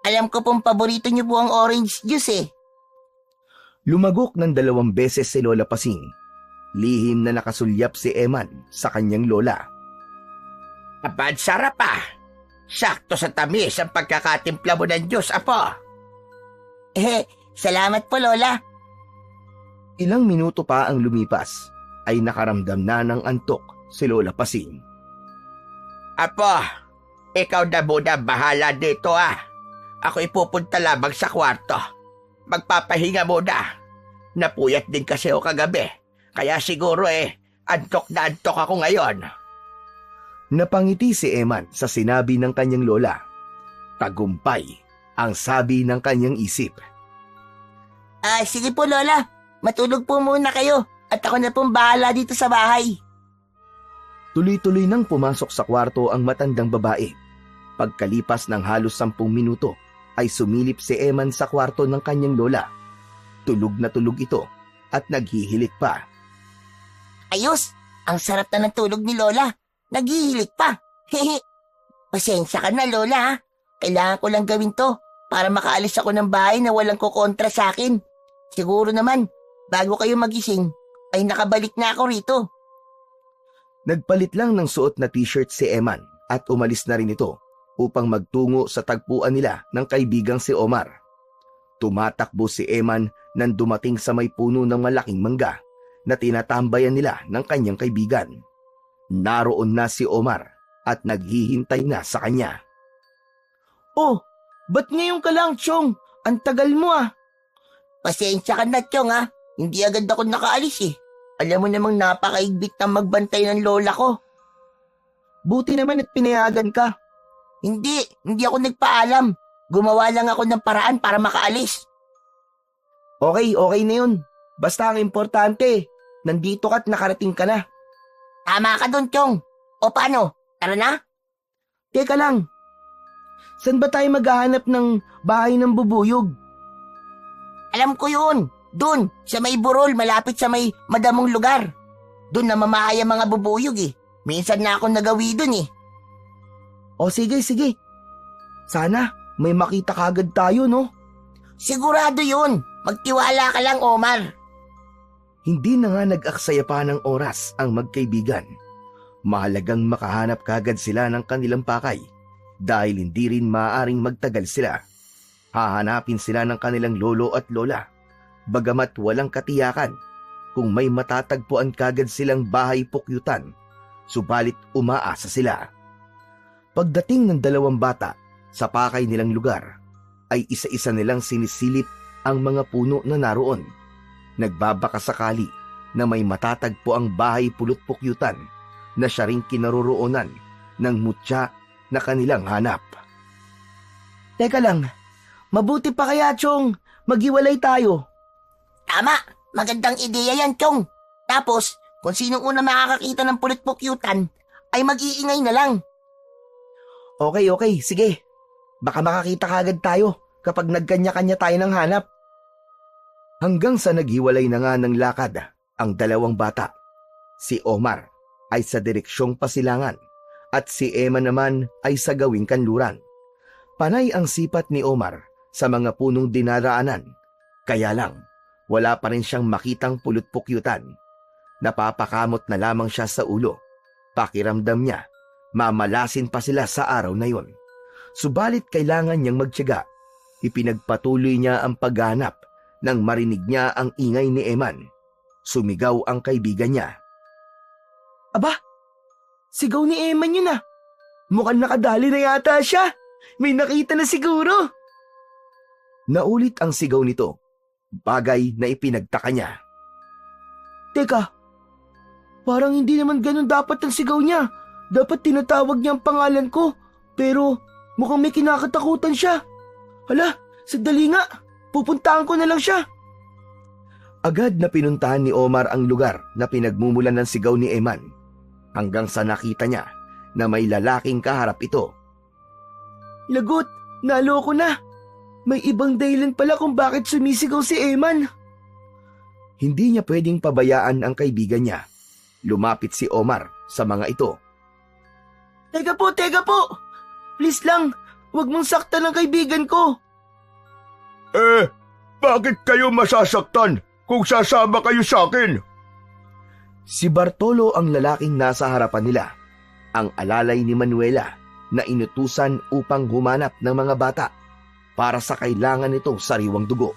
Alam ko pong paborito niyo po ang orange juice eh. Lumagok ng 2 beses si Lola Pasing. Lihim na nakasulyap si Eman sa kanyang lola. Aba, ang sarap ah. Sakto sa tamis ang pagkakatimpla mo ng Diyos, apo. Salamat po Lola. Ilang minuto pa ang lumipas ay nakaramdam na ng antok si Lola Pasing. Apo, ikaw na muna bahala dito ah. Ako ipupunta lamang sa kwarto. Magpapahinga muna. Napuyat din kasi ako kagabi. Kaya siguro antok na antok ako ngayon. Napangiti si Eman sa sinabi ng kanyang lola. Tagumpay ang sabi ng kanyang isip. Sige po Lola, matulog po muna kayo at ako na pong bahala dito sa bahay. Tuloy-tuloy nang pumasok sa kwarto ang matandang babae. Pagkalipas ng halos 10 minuto ay sumilip si Eman sa kwarto ng kanyang lola. Tulog na tulog ito at naghihilik pa. Ayos, ang sarap na ng tulog ni Lola. Naghihilik pa. Pasensya ka na Lola ha. Kailangan ko lang gawin to para makaalis ako ng bahay na walang kukontra sa akin. Siguro naman, bago kayo magising, ay nakabalik na ako rito. Nagpalit lang ng suot na t-shirt si Eman at umalis na rin ito upang magtungo sa tagpuan nila ng kaibigang si Omar. Tumatakbo si Eman nang dumating sa may puno ng malaking mangga na tinatambayan nila ng kanyang kaibigan. Naroon na si Omar at naghihintay na sa kanya. Oh, ba't ngayon ka lang, Chong? Ang tagal mo ah. Pasensya ka na Chong ha. Hindi agad ako nakaalis eh. Alam mo namang napakaigbit na magbantay ng lola ko. Buti naman at pinayagan ka. Hindi ako nagpaalam. Gumawa lang ako ng paraan para makaalis. Okay na yun. Basta ang importante, nandito ka't nakarating ka na. Tama ka dun, Chong. O paano? Tara na? Teka lang, saan ba tayo maghahanap ng bahay ng bubuyog? Alam ko yun. Dun, sa may burol, malapit sa may madamong lugar. Dun namamahay ang mga bubuyog eh. Minsan na ako nagawi dun eh. O sige. Sana may makita kagad tayo, no? Sigurado yun. Magtiwala ka lang, Omar. Hindi na nga nag-aksaya pa ng oras ang magkaibigan. Mahalagang makahanap kagad sila ng kanilang pakay dahil hindi rin maaaring magtagal sila. Hahanapin sila ng kanilang lolo at lola, bagamat walang katiyakan kung may matatagpuan kagad silang bahay pukyutan, subalit umaasa sila. Pagdating ng dalawang bata sa pakay nilang lugar, ay isa-isa nilang sinisilip ang mga puno na naroon. Nagbabaka sakali na may matatagpo ang bahay pulot-pukyutan na siya ring kinaroroonan ng mutya na kanilang hanap. Teka lang, mabuti pa kaya, Chong, maghiwalay tayo. Tama. Magandang ideya yan, Chong. Tapos, kung sinong una makakakita ng pulit-pukyutan, ay mag-iingay na lang. Okay, sige. Baka makakita kagad tayo kapag nagkanya-kanya tayo ng hanap. Hanggang sa naghiwalay na nga ng lakad ang dalawang bata. Si Omar ay sa direksyong pasilangan at si Emma naman ay sa gawing kanluran. Panay ang sipat ni Omar sa mga punong dinaraanan, kaya lang wala pa rin siyang makitang pulot-pukyutan. Napapakamot na lamang siya sa ulo. Pakiramdam niya, mamalasin pa sila sa araw na yon. Subalit kailangan niyang magtiyaga. Ipinagpatuloy niya ang paghanap nang marinig niya ang ingay ni Eman. Sumigaw ang kaibigan niya. Aba, sigaw ni Eman yun ah. Mukhang nakadali na yata siya. May nakita na siguro. Naulit ang sigaw nito, bagay na ipinagtaka niya. Teka, parang hindi naman ganun dapat ang sigaw niya. Dapat tinatawag niya ang pangalan ko, pero mukhang may kinakatakutan siya. Hala, sandali nga, pupuntahan ko na lang siya. Agad na pinuntahan ni Omar ang lugar na pinagmumulan ng sigaw ni Eman, hanggang sa nakita niya na may lalaking kaharap ito. Lagot, naloko na. May ibang dahilan pala kung bakit sumisigaw si Eman. Hindi niya pwedeng pabayaan ang kaibigan niya. Lumapit si Omar sa mga ito. Teka po. Please lang, huwag mong saktan ang kaibigan ko. Bakit kayo masasaktan kung sasama kayo sa akin? Si Bartolo ang lalaking nasa harapan nila, ang alalay ni Manuela na inutusan upang humanap ng mga bata para sa kailangan nitong sariwang dugo.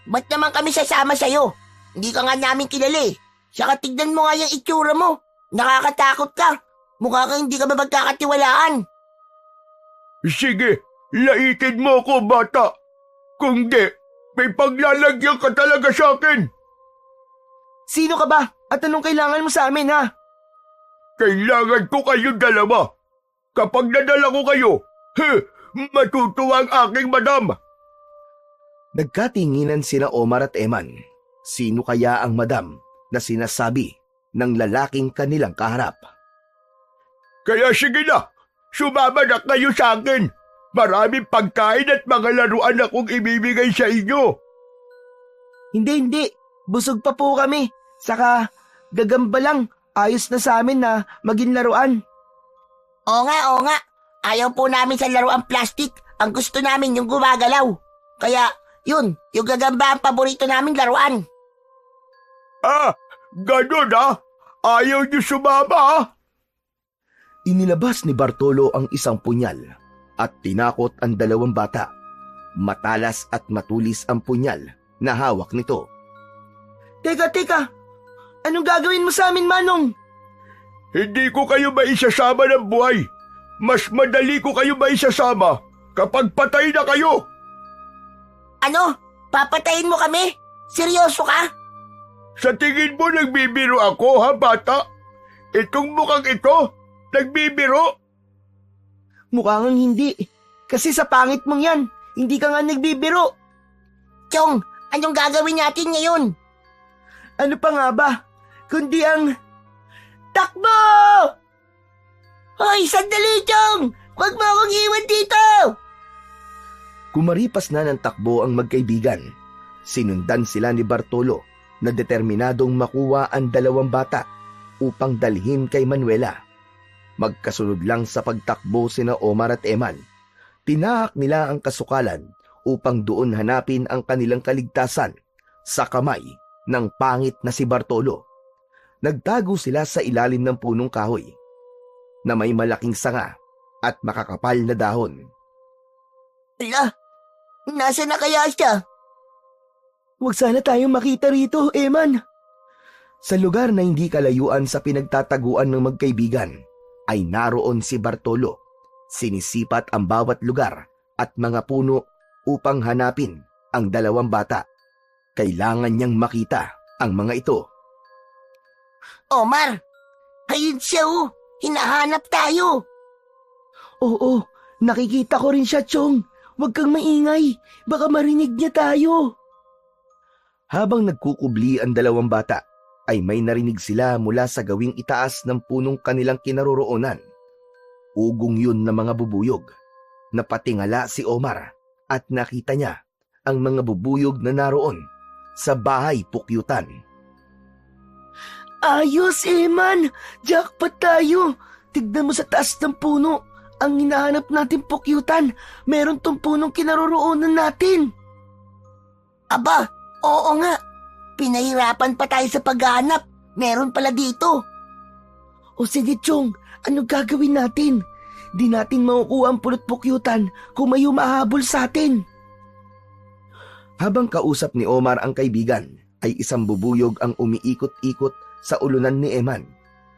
Ba't naman kami sasama sa'yo? Hindi ka nga namin kilala eh. Saka tignan mo nga yung itsura mo. Nakakatakot ka. Mukha ka hindi ka ba magkakatiwalaan? Sige, laitin mo ko, bata. Kung di, may paglalagyan ka talaga sa akin. Sino ka ba? At anong kailangan mo sa amin, ha? Kailangan ko kayong dalawa. Kapag nadala ko kayo, matutuwa ang aking madam. Nagkatinginan sina Omar at Eman. Sino kaya ang madam na sinasabi ng lalaking kanilang kaharap? Kaya sige na, sumama na kayo sa akin. Maraming pagkain at mga laruan akong ibibigay sa inyo. Hindi. Busog pa po kami. Saka, gagamba lang. Ayos na sa amin na maging laruan. Oo nga. Ayaw po namin sa laruan plastic. Ang gusto namin yung gumagalaw. Kaya, yun, yung gagamba ang paborito naming laruan. Ganun Ayaw niyo sumama Inilabas ni Bartolo ang isang punyal at tinakot ang dalawang bata. Matalas at matulis ang punyal na hawak nito. Teka. Anong gagawin mo sa amin, Manong? Hindi ko kayo maisasama ng buhay. Mas madali ko kayo maisasama kapag patay na kayo. Ano? Papatayin mo kami? Seryoso ka? Sa tingin mo nagbibiro ako, ha, bata? Itong mukhang ito, nagbibiro? Mukhang hindi. Kasi sa pangit mong yan, hindi ka nga nagbibiro. Chong, anong gagawin natin ngayon? Ano pa nga ba? Kundi ang... Takbo! Hoy, sandali, Chong! Huwag mo akong iwan dito! Kumaripas na ng takbo ang magkaibigan. Sinundan sila ni Bartolo na determinadong makuha ang 2 bata upang dalhin kay Manuela. Magkasunod lang sa pagtakbo sina Omar at Eman. Tinahak nila ang kasukalan upang doon hanapin ang kanilang kaligtasan sa kamay ng pangit na si Bartolo. Nagtago sila sa ilalim ng punong kahoy na may malaking sanga at makakapal na dahon. Ala, nasa na kaya siya? Huwag sana tayong makita rito, Eman. Sa lugar na hindi kalayuan sa pinagtataguan ng magkaibigan, ay naroon si Bartolo. Sinisipat ang bawat lugar at mga puno upang hanapin ang 2 bata. Kailangan niyang makita ang mga ito. Omar, ayun siya oh. Hinahanap tayo. Oo, nakikita ko rin siya, Chong. Huwag kang maingay. Baka marinig niya tayo. Habang nagkukubli ang 2 bata, ay may narinig sila mula sa gawing itaas ng punong kanilang kinaroroonan. Ugong yun na mga bubuyog. Napatingala si Omar at nakita niya ang mga bubuyog na naroon sa bahay pukyutan. Ayos, Eman! Jackpot tayo! Tignan mo sa taas ng puno. Ang hinahanap natin pukyutan. Meron tong punong kinaroroonan natin. Aba, oo nga. Pinahirapan pa tayo sa paghahanap. Meron pala dito. O sige, Chong, ano gagawin natin? Di natin makukuha ang pulot pukyutan kung may humahabol sa atin. Habang kausap ni Omar ang kaibigan, ay isang bubuyog ang umiikot-ikot sa ulunan ni Eman.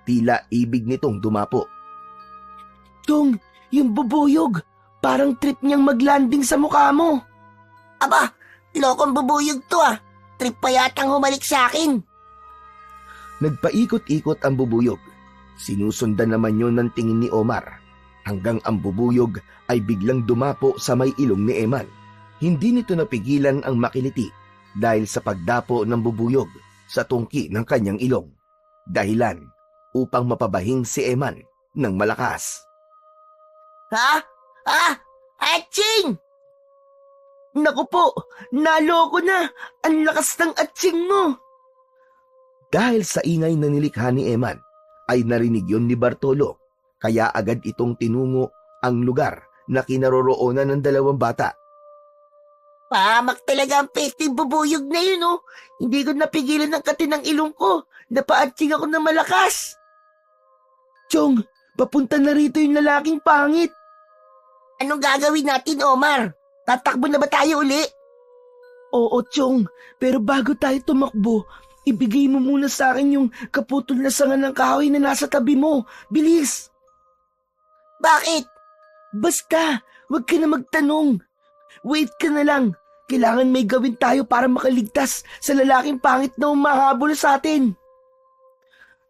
Tila ibig nitong dumapo. Chong, yung bubuyog, parang trip niyang maglanding sa mukha mo. Aba, lokong bubuyog to ah. Trip pa yatang humalik sa akin. Nagpaikot-ikot ang bubuyog. Sinusundan naman yun ng tingin ni Omar. Hanggang ang bubuyog ay biglang dumapo sa may ilong ni Eman. Hindi nito napigilan ang makiliti dahil sa pagdapo ng bubuyog sa tungki ng kanyang ilong. Dahilan upang mapabahing si Eman ng malakas. Ha? Aching! Naku po, naloko na. Ang lakas ng atsing mo. Dahil sa ingay na nilikha ni Eman, ay narinig yon ni Bartolo. Kaya agad itong tinungo ang lugar na kinaroroonan ng 2 bata. Pahamak talaga ang pesting bubuyog na yun oh. Hindi ko napigilan ang kati ng ilong ko. Napaatsing ako ng malakas. Chong, papunta na rito yung lalaking pangit. Anong gagawin natin, Omar? Tatakbo na ba tayo uli? Oo, Chong. Pero bago tayo tumakbo, ibigay mo muna sa akin yung kaputol na sanga ng kahoy na nasa tabi mo. Bilis! Bakit? Basta, wag ka na magtanong. Wait ka na lang. Kailangan may gawin tayo para makaligtas sa lalaking pangit na umahabol sa atin.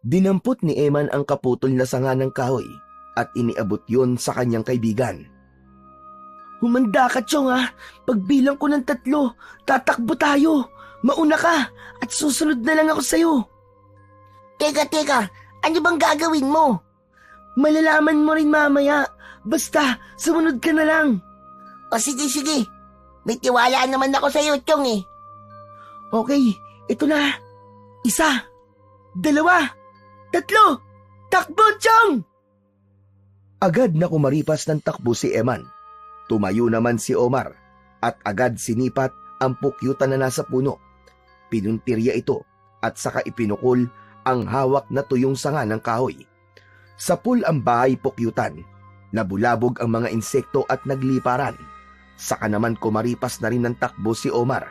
Dinampot ni Eman ang kaputol na sanga ng kahoy at iniabot yon sa kanyang kaibigan. Humanda ka, Chong ha. Pagbilang ko ng 3, tatakbo tayo. Mauna ka at susunod na lang ako sa'yo. Teka. Ano bang gagawin mo? Malalaman mo rin mamaya. Basta, sumunod ka na lang. O sige. May tiwala naman ako sa'yo, Chong eh. Okay, ito na. 1, 2, 3. Takbo, Chong! Agad na kumaripas ng takbo si Eman. Tumayo naman si Omar at agad sinipat ang pukyutan na nasa puno. Pinuntirya ito at saka ipinukol ang hawak na tuyong sanga ng kahoy. Sapul ang bahay pukyutan. Nabulabog ang mga insekto at nagliparan. Saka naman kumaripas na rin ng takbo si Omar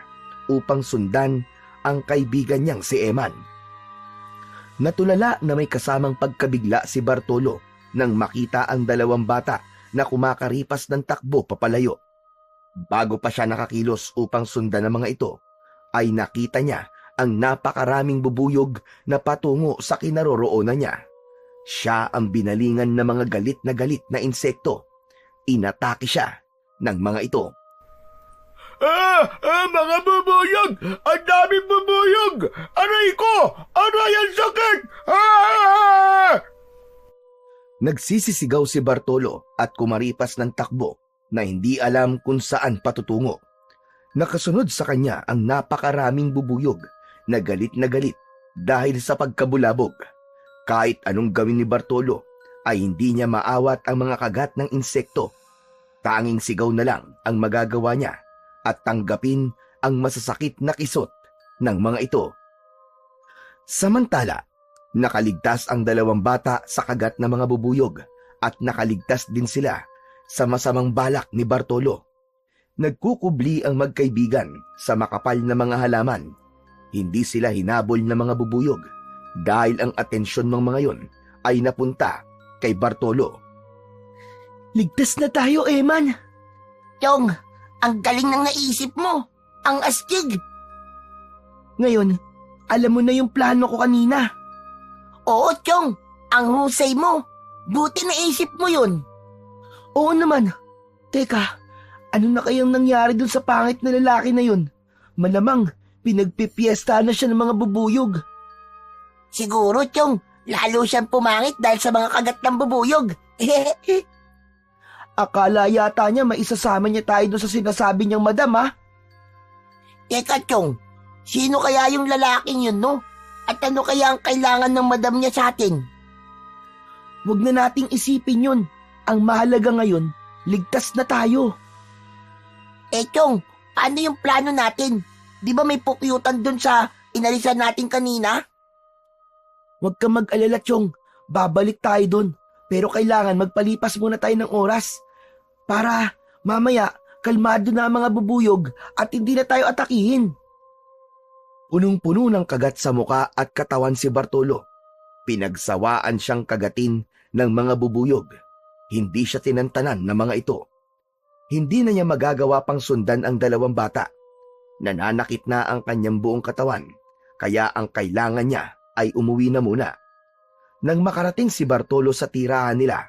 upang sundan ang kaibigan niyang si Eman. Natulala na may kasamang pagkabigla si Bartolo nang makita ang 2 bata na kumakaripas ng takbo papalayo. Bago pa siya nakakilos upang sundan ang mga ito, ay nakita niya ang napakaraming bubuyog na patungo sa kinaroroonan niya. Siya ang binalingan ng mga galit na insekto. Inatake siya ng mga ito. Mga bubuyog! Ang daming bubuyog! Aray ko! Aray, ang sakit! Nagsisisigaw si Bartolo at kumaripas ng takbo na hindi alam kung saan patutungo. Nakasunod sa kanya ang napakaraming bubuyog na galit dahil sa pagkabulabog. Kahit anong gawin ni Bartolo ay hindi niya maawat ang mga kagat ng insekto. Tanging sigaw na lang ang magagawa niya at tanggapin ang masasakit na kisot ng mga ito. Samantala, nakaligtas ang 2 bata sa kagat ng mga bubuyog at nakaligtas din sila sa masamang balak ni Bartolo. Nagkukubli ang magkaibigan sa makapal na mga halaman. Hindi sila hinabol ng mga bubuyog dahil ang atensyon ng mga yon ay napunta kay Bartolo. Ligtas na tayo, Eman. Chong, ang galing ng naisip mo. Ang astig. Ngayon, alam mo na yung plano ko kanina. Oo, Chong. Ang husay mo. Buti naisip mo yun. Oo naman. Teka, ano na kayang nangyari dun sa pangit na lalaki na yun? Malamang, pinagpipiesta na siya ng mga bubuyog. Siguro, Chong. Lalo siyang pumangit dahil sa mga kagat ng bubuyog. Akala yata niya maisasama niya tayo doon sa sinasabi niyang madam, ha? Teka, Chong. Sino kaya yung lalaking yun, no? At ano kaya ang kailangan ng madam niya sa atin? Huwag na nating isipin yun. Ang mahalaga ngayon, ligtas na tayo. Chong, paano yung plano natin? Di ba may pukyutan dun sa inalisan natin kanina? Huwag ka mag-alala, Chong. Babalik tayo doon. Pero kailangan magpalipas muna tayo ng oras. Para mamaya, kalmado na ang mga bubuyog at hindi na tayo atakihin. Punong-puno ng kagat sa muka at katawan si Bartolo. Pinagsawaan siyang kagatin ng mga bubuyog. Hindi siya tinantanan ng mga ito. Hindi na niya magagawa pang sundan ang 2 bata. Nananakit na ang kanyang buong katawan, kaya ang kailangan niya ay umuwi na muna. Nang makarating si Bartolo sa tirahan nila,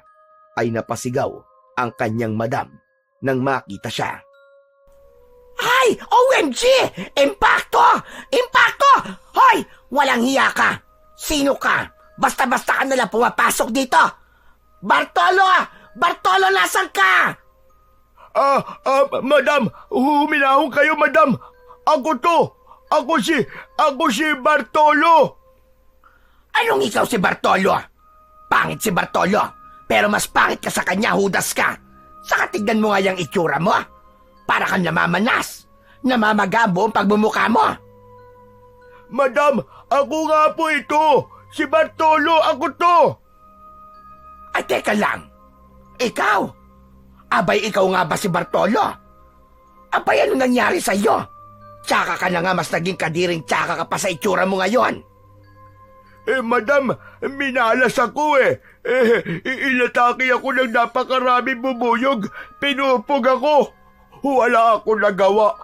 ay napasigaw ang kanyang madam nang makita siya. Ay! OMG! Impacto! Impacto! Hoy! Walang hiya ka! Sino ka? Basta-basta ka nalang pumapasok dito! Bartolo! Bartolo, nasan ka? Madam! Huminahon kayo, madam! Ako to! Ako si Bartolo! Anong ikaw si Bartolo? Pangit si Bartolo, pero mas pangit ka sa kanya, Judas ka. Saka tignan mo nga yung itsura mo. Para kang namamanas. Namamagabo ang pagbumuka mo. Madam, ako nga po ito! Si Bartolo, ako to! Ay, teka lang. Ikaw? Abay, ikaw nga ba si Bartolo? Abay, ano nangyari sa'yo? Tsaka ka na nga mas naging kadiring tsaka ka pa sa itsura mo ngayon. Madam, minalas ako inatake ako ng napakaraming bubuyog. Pinupog ako. Wala ako nagawa.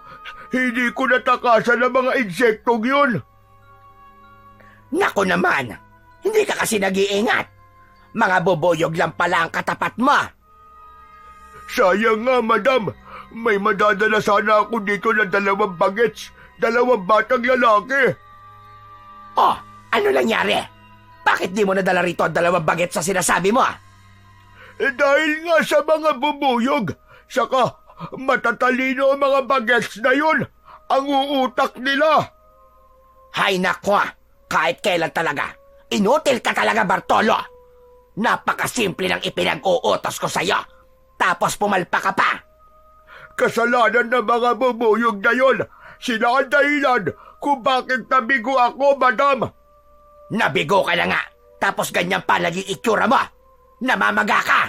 Hindi ko natakasan ng mga insektong yun. Naku naman, hindi ka kasi nag-iingat. Mga bubuyog lang pala ang katapat mo. Sayang nga, madam. May madadala sana ako dito ng 2 bagets. 2 batang lalaki. Oh, ano nangyari? Bakit di mo nadala rito ang 2 baget sa sinasabi mo? Dahil nga sa mga bubuyog. Saka matatalino ang mga bagets na yun. Ang uutak nila. Hay nako, kahit kailan talaga. Inutil ka talaga, Bartolo. Napakasimple ng ipinag-uutos ko sa'yo. Tapos pumalpa ka pa. Kasalanan ng mga bubuyog na yun. Sila ang dahilan kung bakit nabigo ako, madam. Nabigo ka na nga. Tapos ganyan pa naging itsura mo. Namamaga ka.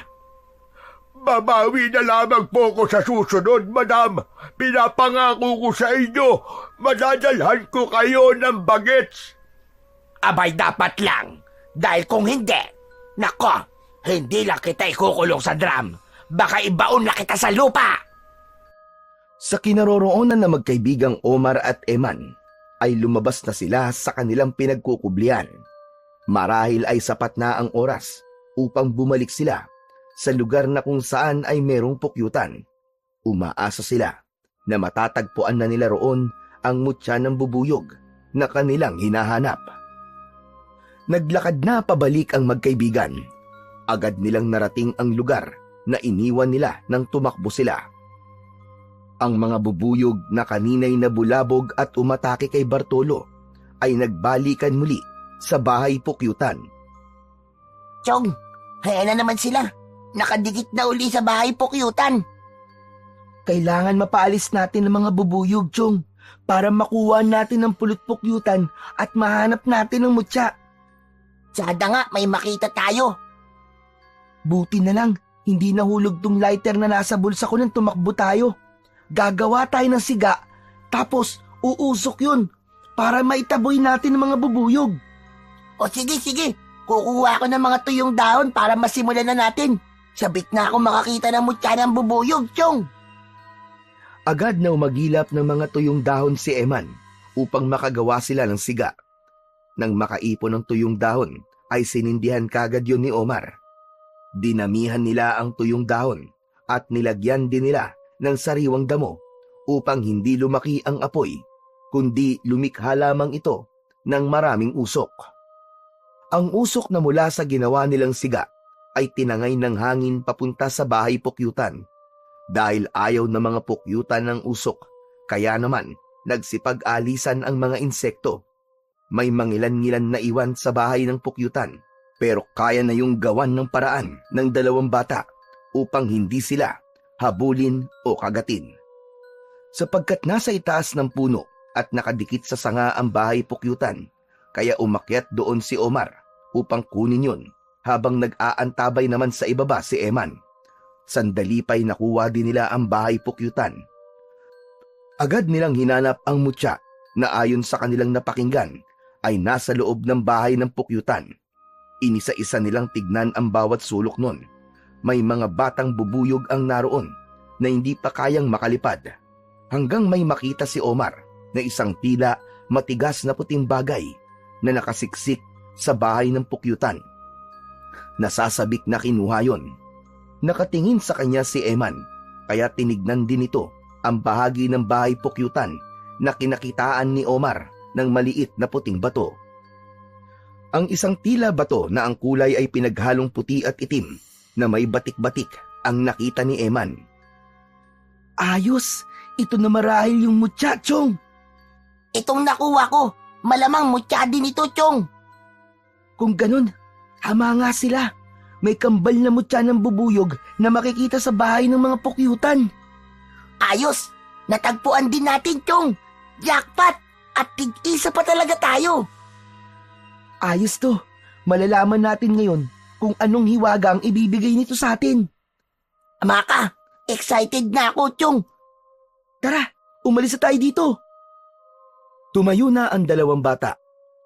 Babawi na lamang po ko sa susunod, madam. Pinapangako ko sa inyo, madadalhan ko kayo ng bagets. Abay, dapat lang. Dahil kung hindi, nako, hindi lang kita ikukulong sa drum. Baka ibaon na kita sa lupa. Sa kinaroroonan na magkaibigang Omar at Eman, ay lumabas na sila sa kanilang pinagkukublian. Marahil ay sapat na ang oras upang bumalik sila sa lugar na kung saan ay merong pukyutan Umaasa sila na matatagpuan na nila roon ang mutya ng bubuyog na kanilang hinahanap. Naglakad na pabalik ang magkaibigan. Agad nilang narating ang lugar na iniwan nila nang tumakbo sila. Ang mga bubuyog na kaninay nabulabog at umatake kay Bartolo ay nagbalikan muli sa bahay pukyutan. Chong, ayan na naman sila. Nakadikit na uli sa bahay pukyutan. Kailangan mapaalis natin ang mga bubuyog, Chong, para makuha natin ang pulot pukyutan at mahanap natin ang mutya. Sada nga, may makita tayo. Buti na lang, hindi nahulog tong lighter na nasa bulsa ko nang tumakbo tayo. Gagawa tayo ng siga, tapos uusok yun para maitaboy natin ang mga bubuyog. O sige, kukuha ko ng mga tuyong dahon para masimulan na natin. Sabik na ako makakita ng mutya ng bubuyog, Chong. Agad na umagilap ng mga tuyong dahon si Eman upang makagawa sila ng siga. Nang makaipon ng tuyong dahon, ay sinindihan kagad yun ni Omar. Dinamihan nila ang tuyong dahon at nilagyan din nila ng sariwang damo upang hindi lumaki ang apoy, kundi lumikha lamang ito ng maraming usok. Ang usok na mula sa ginawa nilang siga ay tinangay ng hangin papunta sa bahay pukyutan. Dahil ayaw ng mga pukyutan ng usok, kaya naman nagsipag-alisan ang mga insekto. May mangilan-ngilan na iwan sa bahay ng pukyutan, pero kaya na yung gawan ng paraan ng dalawang bata upang hindi sila habulin o kagatin. Sapagkat nasa itaas ng puno at nakadikit sa sanga ang bahay pukyutan, kaya umakyat doon si Omar upang kunin yun habang nag-aantabay naman sa ibaba si Eman. Sandali pa'y nakuha din nila ang bahay pukyutan. Agad nilang hinanap ang mutya na ayon sa kanilang napakinggan ay nasa loob ng bahay ng pukyutan. Inisa-isa nilang tignan ang bawat sulok nun. May mga batang bubuyog ang naroon na hindi pa kayang makalipad. Hanggang may makita si Omar na isang tila matigas na puting bagay na nakasiksik sa bahay ng pukyutan. Nasasabik na kinuha yon. Nakatingin sa kanya si Eman, kaya tinignan din ito ang bahagi ng bahay pukyutan na kinakitaan ni Omar ng maliit na puting bato. Ang isang tila bato na ang kulay ay pinaghalong puti at itim na may batik-batik ang nakita ni Eman. Ayos! Ito na marahil yung mutya, Chong! Itong nakuha ko, malamang mutya din ito, Chong. Kung ganun, hama nga sila. May kambal na mutya ng bubuyog na makikita sa bahay ng mga pukyutan. Ayos! Natagpuan din natin, Chong. Jackpot! At tig-isa pa talaga tayo. Ayos to. Malalaman natin ngayon kung anong hiwaga ang ibibigay nito sa atin. Maka, excited na ako, Chong. Tara, umalis na tayo dito. Tumayo na ang dalawang bata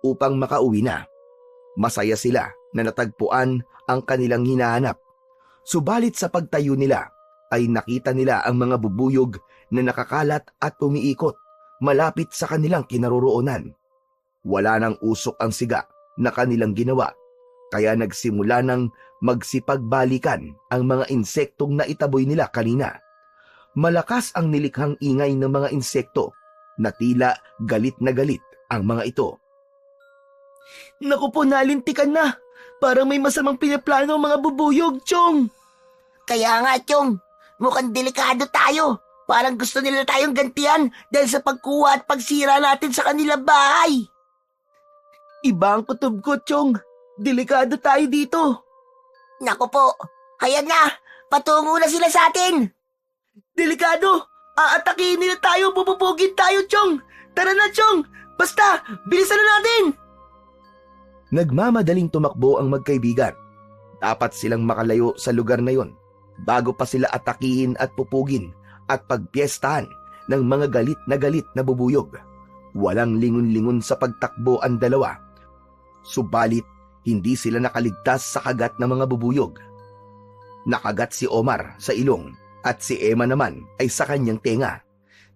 upang makauwi na. Masaya sila na natagpuan ang kanilang hinahanap. Subalit sa pagtayo nila ay nakita nila ang mga bubuyog na nakakalat at umiikot malapit sa kanilang kinaroroonan. Wala nang usok ang siga na kanilang ginawa, kaya nagsimula ng magsipagbalikan ang mga insektong naitaboy nila kanina. Malakas ang nilikhang ingay ng mga insekto na tila galit na galit ang mga ito. Naku po, nalintikan na. Parang may masamang pinaplano ang mga bubuyog, Chong. Kaya nga, Chong, mukhang delikado tayo. Parang gusto nila tayong gantihan dahil sa pagkuha at pagsira natin sa kanilang bahay. Iba ang kutob ko, Chong. Delikado tayo dito. Naku po, ayan na, patungo na sila sa atin. Delikado! Aatakihin nila tayo, bububugin tayo, Chong! Tara na, Chong! Basta, bilisan na natin! Nagmamadaling tumakbo ang magkaibigan. Dapat silang makalayo sa lugar na yon bago pa sila atakihin at pupugin at pagpiestahan ng mga galit na bubuyog. Walang lingon-lingon sa pagtakbo ang dalawa. Subalit, hindi sila nakaligtas sa kagat ng mga bubuyog. Nakagat si Omar sa ilong at si Emma naman ay sa kanyang tenga.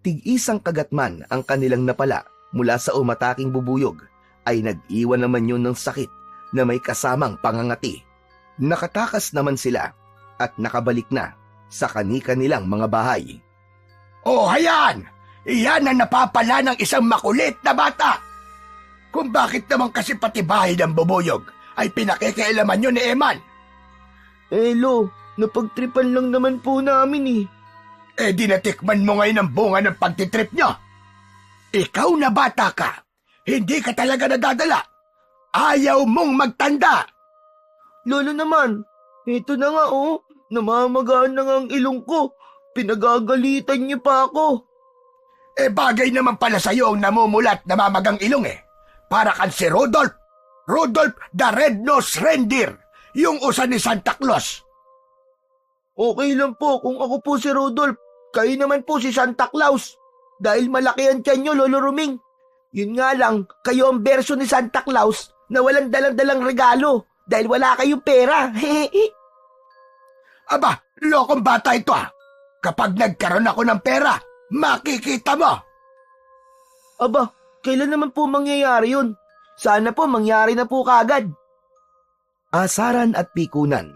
Tig-isang kagat man ang kanilang napala mula sa umataking bubuyog, ay nag-iwan naman yun ng sakit na may kasamang pangangati. Nakatakas naman sila at nakabalik na sa kani-kanilang mga bahay. O hayan! Iyan ang napapala ng isang makulit na bata. Kung bakit naman kasi pati bahay ng bubuyog ay pinakikialaman nyo ni Eman. Lo, napagtripan lang naman po namin eh. Di natikman mo ngayon ang bunga ng pagtitrip nyo. Ikaw na bata ka, hindi ka talaga nadadala. Ayaw mong magtanda. Lolo naman, ito na nga namamagaan na nga ang ilong ko. Pinagagalitan niyo pa ako. Bagay naman pala sa'yo ang namumulat na mamagang ilong eh. Para kan si Rudolph. Rudolph the Red-Nosed Reindeer. Yung usa ni Santa Claus. Okay lang po kung ako po si Rudolph. Kayo naman po si Santa Claus. Dahil malaki ang tiyan niyo, Lolo Ruming. Yun nga lang, kayo ang version ni Santa Claus na walang dalang-dalang regalo dahil wala kayong pera. Aba, lokong bata ito ah. Kapag nagkaroon ako ng pera, makikita mo. Aba, kailan naman po mangyayari yun? Sana po mangyari na po kagad. Asaran at pikunan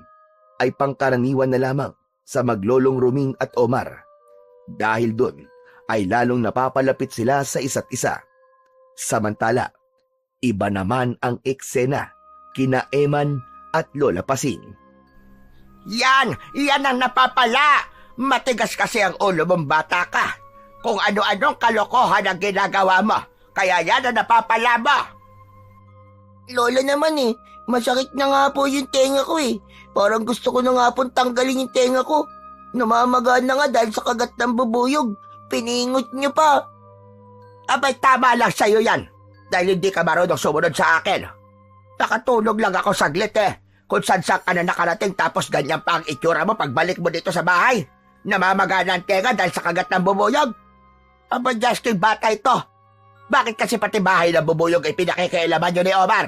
ay pangkaraniwan na lamang sa maglolong Ruming at Omar. Dahil doon ay lalong napapalapit sila sa isa't isa. Samantala, iba naman ang eksena kina Eman at Lola Pasing. Yan ang napapala. Matigas kasi ang ulo mong bata ka. Kung ano-anong kalokohan ang ginagawa mo. Kaya yan ang napapala mo. Lola naman masakit na nga po yung tenga ko Parang gusto ko na nga pong tanggalin yung tenga ko. Namamagaan na nga dahil sa kagat ng bubuyog. Piningot niyo pa. Abay, tama lang sa'yo yan. Dahil hindi ka marunong sumunod sa akin. Nakatulog lang ako saglit Kung saan ka na nakarating tapos ganyan pa ang itsura mo pagbalik mo dito sa bahay. Namamagana ang tenga dahil sa kagat ng bubuyog. Aba, Justin, bata ito. Bakit kasi pati bahay ng bubuyog ay pinakikialaman nyo ni Omar?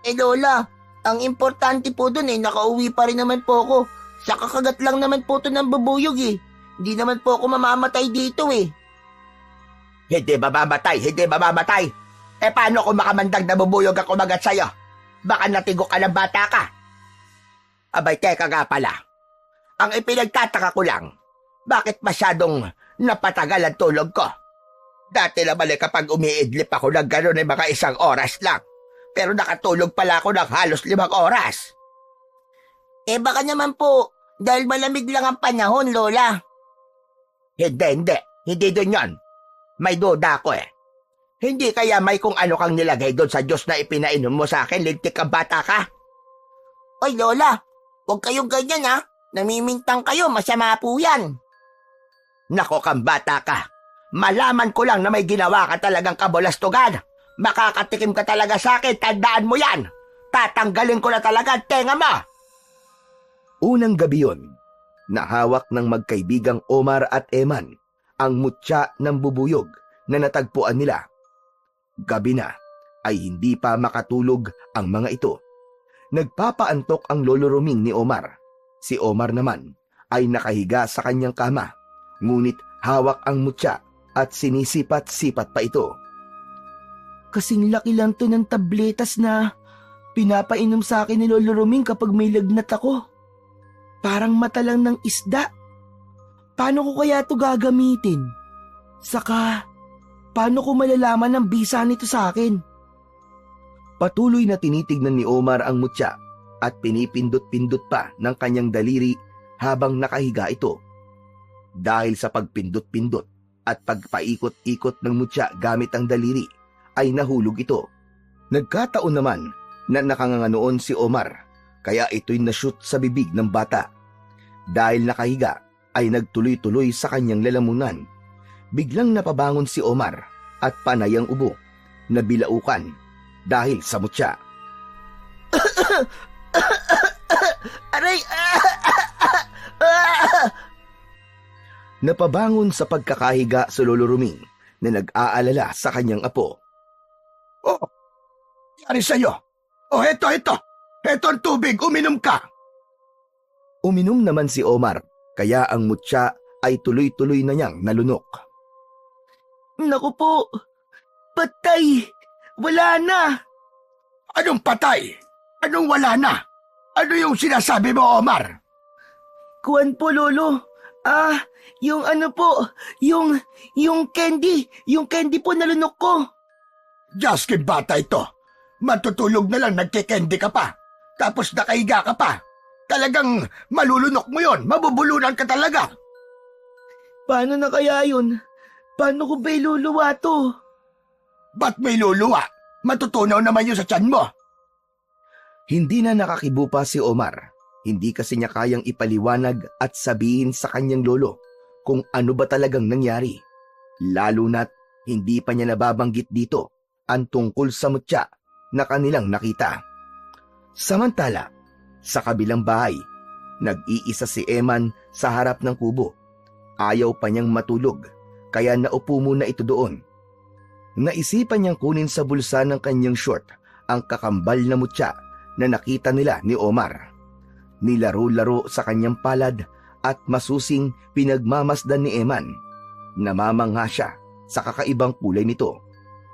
Lola, ang importante po dun nakauwi pa rin naman po ako. Sa kakagat lang naman po to ng bubuyog Hindi naman po ako mamamatay dito Hindi mamamatay. Paano kung makamandag na bubuyog ang kumagat sa'yo? Baka natigok ka ng bata ka. Abay, teka nga pala. Ang ipinagtataka ko lang, bakit masyadong napatagal ang tulog ko? Dati naman kapag umiidlip ako ng gano'n ay mga 1 oras lang. Pero nakatulog pala ako ng halos 5 oras. Baka naman po, dahil malamig lang ang panahon, Lola. Hindi dun yon. May duda ako Hindi kaya may kung ano kang nilagay doon sa Diyos na ipinainom mo sa akin, lintik kang bata ka? Oy, Lola, huwag kayong ganyan Namimintang kayo, masama po yan. Nako kang bata ka. Malaman ko lang na may ginawa ka talagang kabulastugan. Makakatikim ka talaga sa akin, tandaan mo yan. Tatanggalin ko na talaga ang tenga mo. Unang gabi yun, nahawak ng magkaibigang Omar at Eman ang mutya ng bubuyog na natagpuan nila. Gabi na ay hindi pa makatulog ang mga ito. Nagpapaantok ang Lolo Ruming ni Omar. Si Omar naman ay nakahiga sa kanyang kama, ngunit hawak ang mutya at sinisipat-sipat pa ito. Kasing laki lang to ng tabletas na pinapainom sa akin ni Lolo Ruming kapag may lagnat ako. Parang mata lang ng isda. Paano ko kaya to gagamitin? Saka, paano ko malalaman ang bisa nito sa akin? Patuloy na tinitignan ni Omar ang mutya at pinipindot-pindot pa ng kanyang daliri habang nakahiga ito. Dahil sa pagpindot-pindot at pagpaikot-ikot ng mutya gamit ang daliri, ay nahulog ito. Nagkataon naman na nakanganganoon si Omar, kaya ito'y nashoot sa bibig ng bata. Dahil nakahiga, ay nagtuloy-tuloy sa kanyang lalamunan. Biglang napabangon si Omar at panay ang ubo, na bilaukan dahil sa mutya. Aray! Napabangon sa pagkakahiga si Lolo Ruming na nag-aalala sa kanyang apo. Oh, yari sa'yo. Oh, eto. Eto ang tubig, uminom ka. Uminom naman si Omar, kaya ang mutya ay tuloy-tuloy na niyang nalunok. Naku po, patay! Wala na! Anong patay? Anong wala na? Ano yung sinasabi mo, Omar? Kuwan po, Lolo. Yung ano po, yung candy po nalunok ko. Justin, bata ito. Matutulog na lang, nagkikendi ka pa. Tapos nakahiga ka pa. Talagang malulunok mo yon, mabubulunan ka talaga. Paano na kaya yun? Paano ko ba iluluwa to? Ba't may luluwa? Matutunaw naman yun sa tiyan mo. Hindi na nakakibo pa si Omar. Hindi kasi niya kayang ipaliwanag at sabihin sa kanyang lolo kung ano ba talagang nangyari. Lalo na't hindi pa niya nababanggit dito ang tungkol sa mutya na kanilang nakita. Samantala, sa kabilang bahay, nag-iisa si Eman sa harap ng kubo. Ayaw pa niyang matulog, kaya naupo muna ito doon. Naisipan niyang kunin sa bulsa ng kanyang short ang kakambal na mutya na nakita nila ni Omar. Nilaro-laro sa kanyang palad at masusing pinagmamasdan ni Eman. Namamangha siya sa kakaibang kulay nito.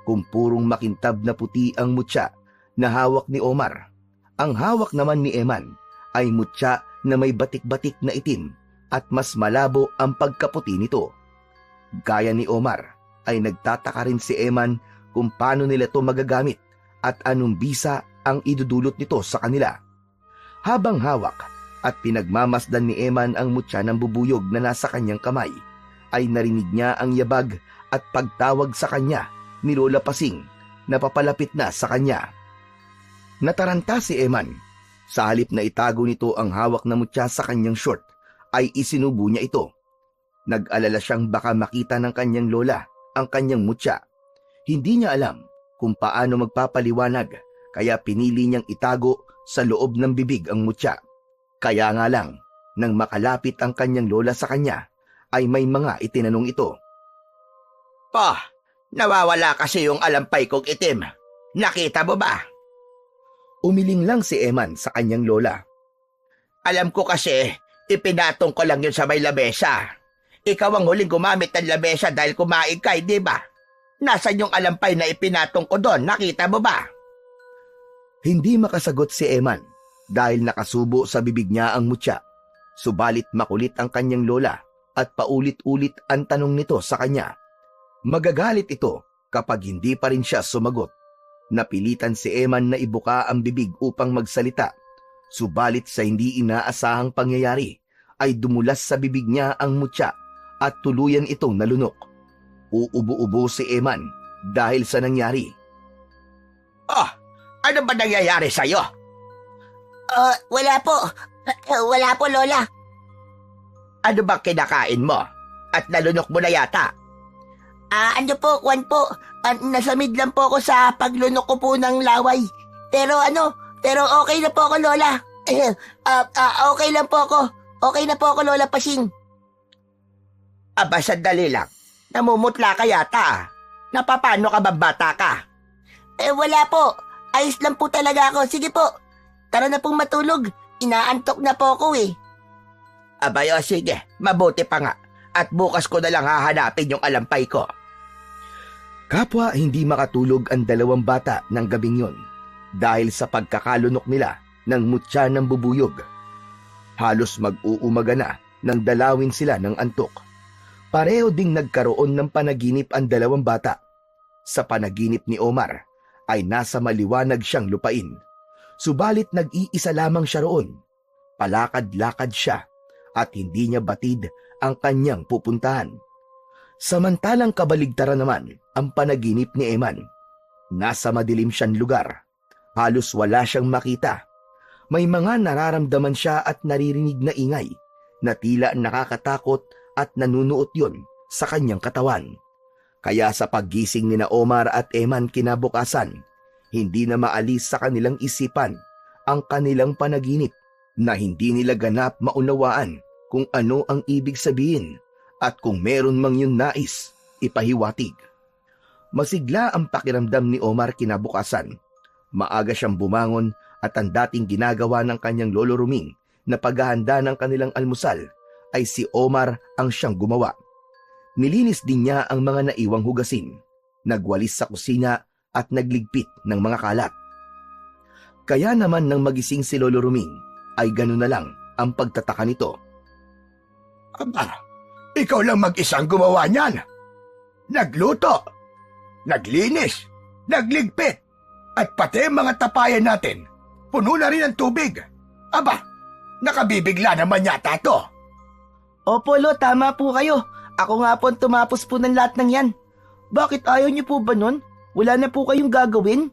Kung purong makintab na puti ang mutya na hawak ni Omar, ang hawak naman ni Eman ay mutya na may batik-batik na itim at mas malabo ang pagkaputi nito. Gaya ni Omar, ay nagtataka rin si Eman kung paano nila ito magagamit at anong bisa ang idudulot nito sa kanila. Habang hawak at pinagmamasdan ni Eman ang mutya ng bubuyog na nasa kanyang kamay, ay narinig niya ang yabag at pagtawag sa kanya ni Lola Pasing na papalapit na sa kanya. Nataranta si Eman. Sa halip na itago nito ang hawak na mutya sa kanyang short, ay isinubo niya ito. Nag-alala siyang baka makita ng kanyang lola ang kanyang mutya. Hindi niya alam kung paano magpapaliwanag, kaya pinili niyang itago sa loob ng bibig ang mutya. Kaya nga lang, nang makalapit ang kanyang lola sa kanya, ay may mga itinanong ito. Pa, nawawala kasi yung alampay kong itim. Nakita mo ba? Umiling lang si Eman sa kanyang lola. Alam ko kasi, ipinatong ko lang yun sa may lamesa. Ikaw ang huling gumamit ng lamesa dahil kumain ka, di ba? Nasaan yung alampay na ipinatong ko doon? Nakita mo ba? Hindi makasagot si Eman dahil nakasubo sa bibig niya ang mutya. Subalit makulit ang kanyang lola at paulit-ulit ang tanong nito sa kanya. Magagalit ito kapag hindi pa rin siya sumagot. Napilitan si Eman na ibuka ang bibig upang magsalita. Subalit sa hindi inaasahang pangyayari ay dumulas sa bibig niya ang mutya at tuluyan itong nalunok. Uubo-ubo si Eman dahil sa nangyari. Oh, ano ba nangyayari sa'yo? Wala po. Wala po, Lola. Ano bang kinakain mo? At nalunok mo na yata? Ano po, Kwan po. Nasamid lang po ako sa paglunok ko po ng laway. Pero okay na po ako, Lola. Okay lang po ako. Okay na po ako, Lola Pasing. Aba, sandali lang. Namumutla ka yata. Napapano ka ba, bata ka? Wala po. Ayos lang po talaga ako. Sige po. Tara na pong matulog. Inaantok na po ako eh. Abay, o sige. Mabuti pa nga. At bukas ko na lang hahanapin yung alampay ko. Kapwa hindi makatulog ang dalawang bata ng gabing yon dahil sa pagkakalunok nila ng mutya ng bubuyog. Halos mag-uumaga na nang dalawin sila ng antok. Pareho ding nagkaroon ng panaginip ang dalawang bata. Sa panaginip ni Omar ay nasa maliwanag siyang lupain. Subalit nag-iisa lamang siya roon. Palakad-lakad siya at hindi niya batid ang kanyang pupuntahan. Samantalang kabaligtaran naman ang panaginip ni Eman. Nasa madilim siyang lugar. Halos wala siyang makita. May mga nararamdaman siya at naririnig na ingay na tila nakakatakot at nanunuot yon sa kanyang katawan. Kaya sa paggising ni na Omar at Eman kinabukasan, hindi na maalis sa kanilang isipan ang kanilang panaginip na hindi nila ganap maunawaan kung ano ang ibig sabihin at kung meron mang yung nais, ipahiwatig. Masigla ang pakiramdam ni Omar kinabukasan. Maaga siyang bumangon at ang dating ginagawa ng kanyang lolo Ruming na paghahanda ng kanilang almusal ay si Omar ang siyang gumawa. Nilinis din niya ang mga naiwang hugasin, nagwalis sa kusina at nagligpit ng mga kalat. Kaya naman nang magising si Lolo Ruming, ay gano'n na lang ang pagtataka nito. Aba, Ikaw lang mag-isang gumawa niyan. Nagluto, naglinis, nagligpit, at pati mga tapayan natin. Puno na rin ang tubig. Aba, nakabibigla naman yata to. Opo, Lo, tama po kayo. Ako nga po ang tumapos po ng lahat ng yan. Bakit ayaw niyo po ba nun? Wala na po kayong gagawin?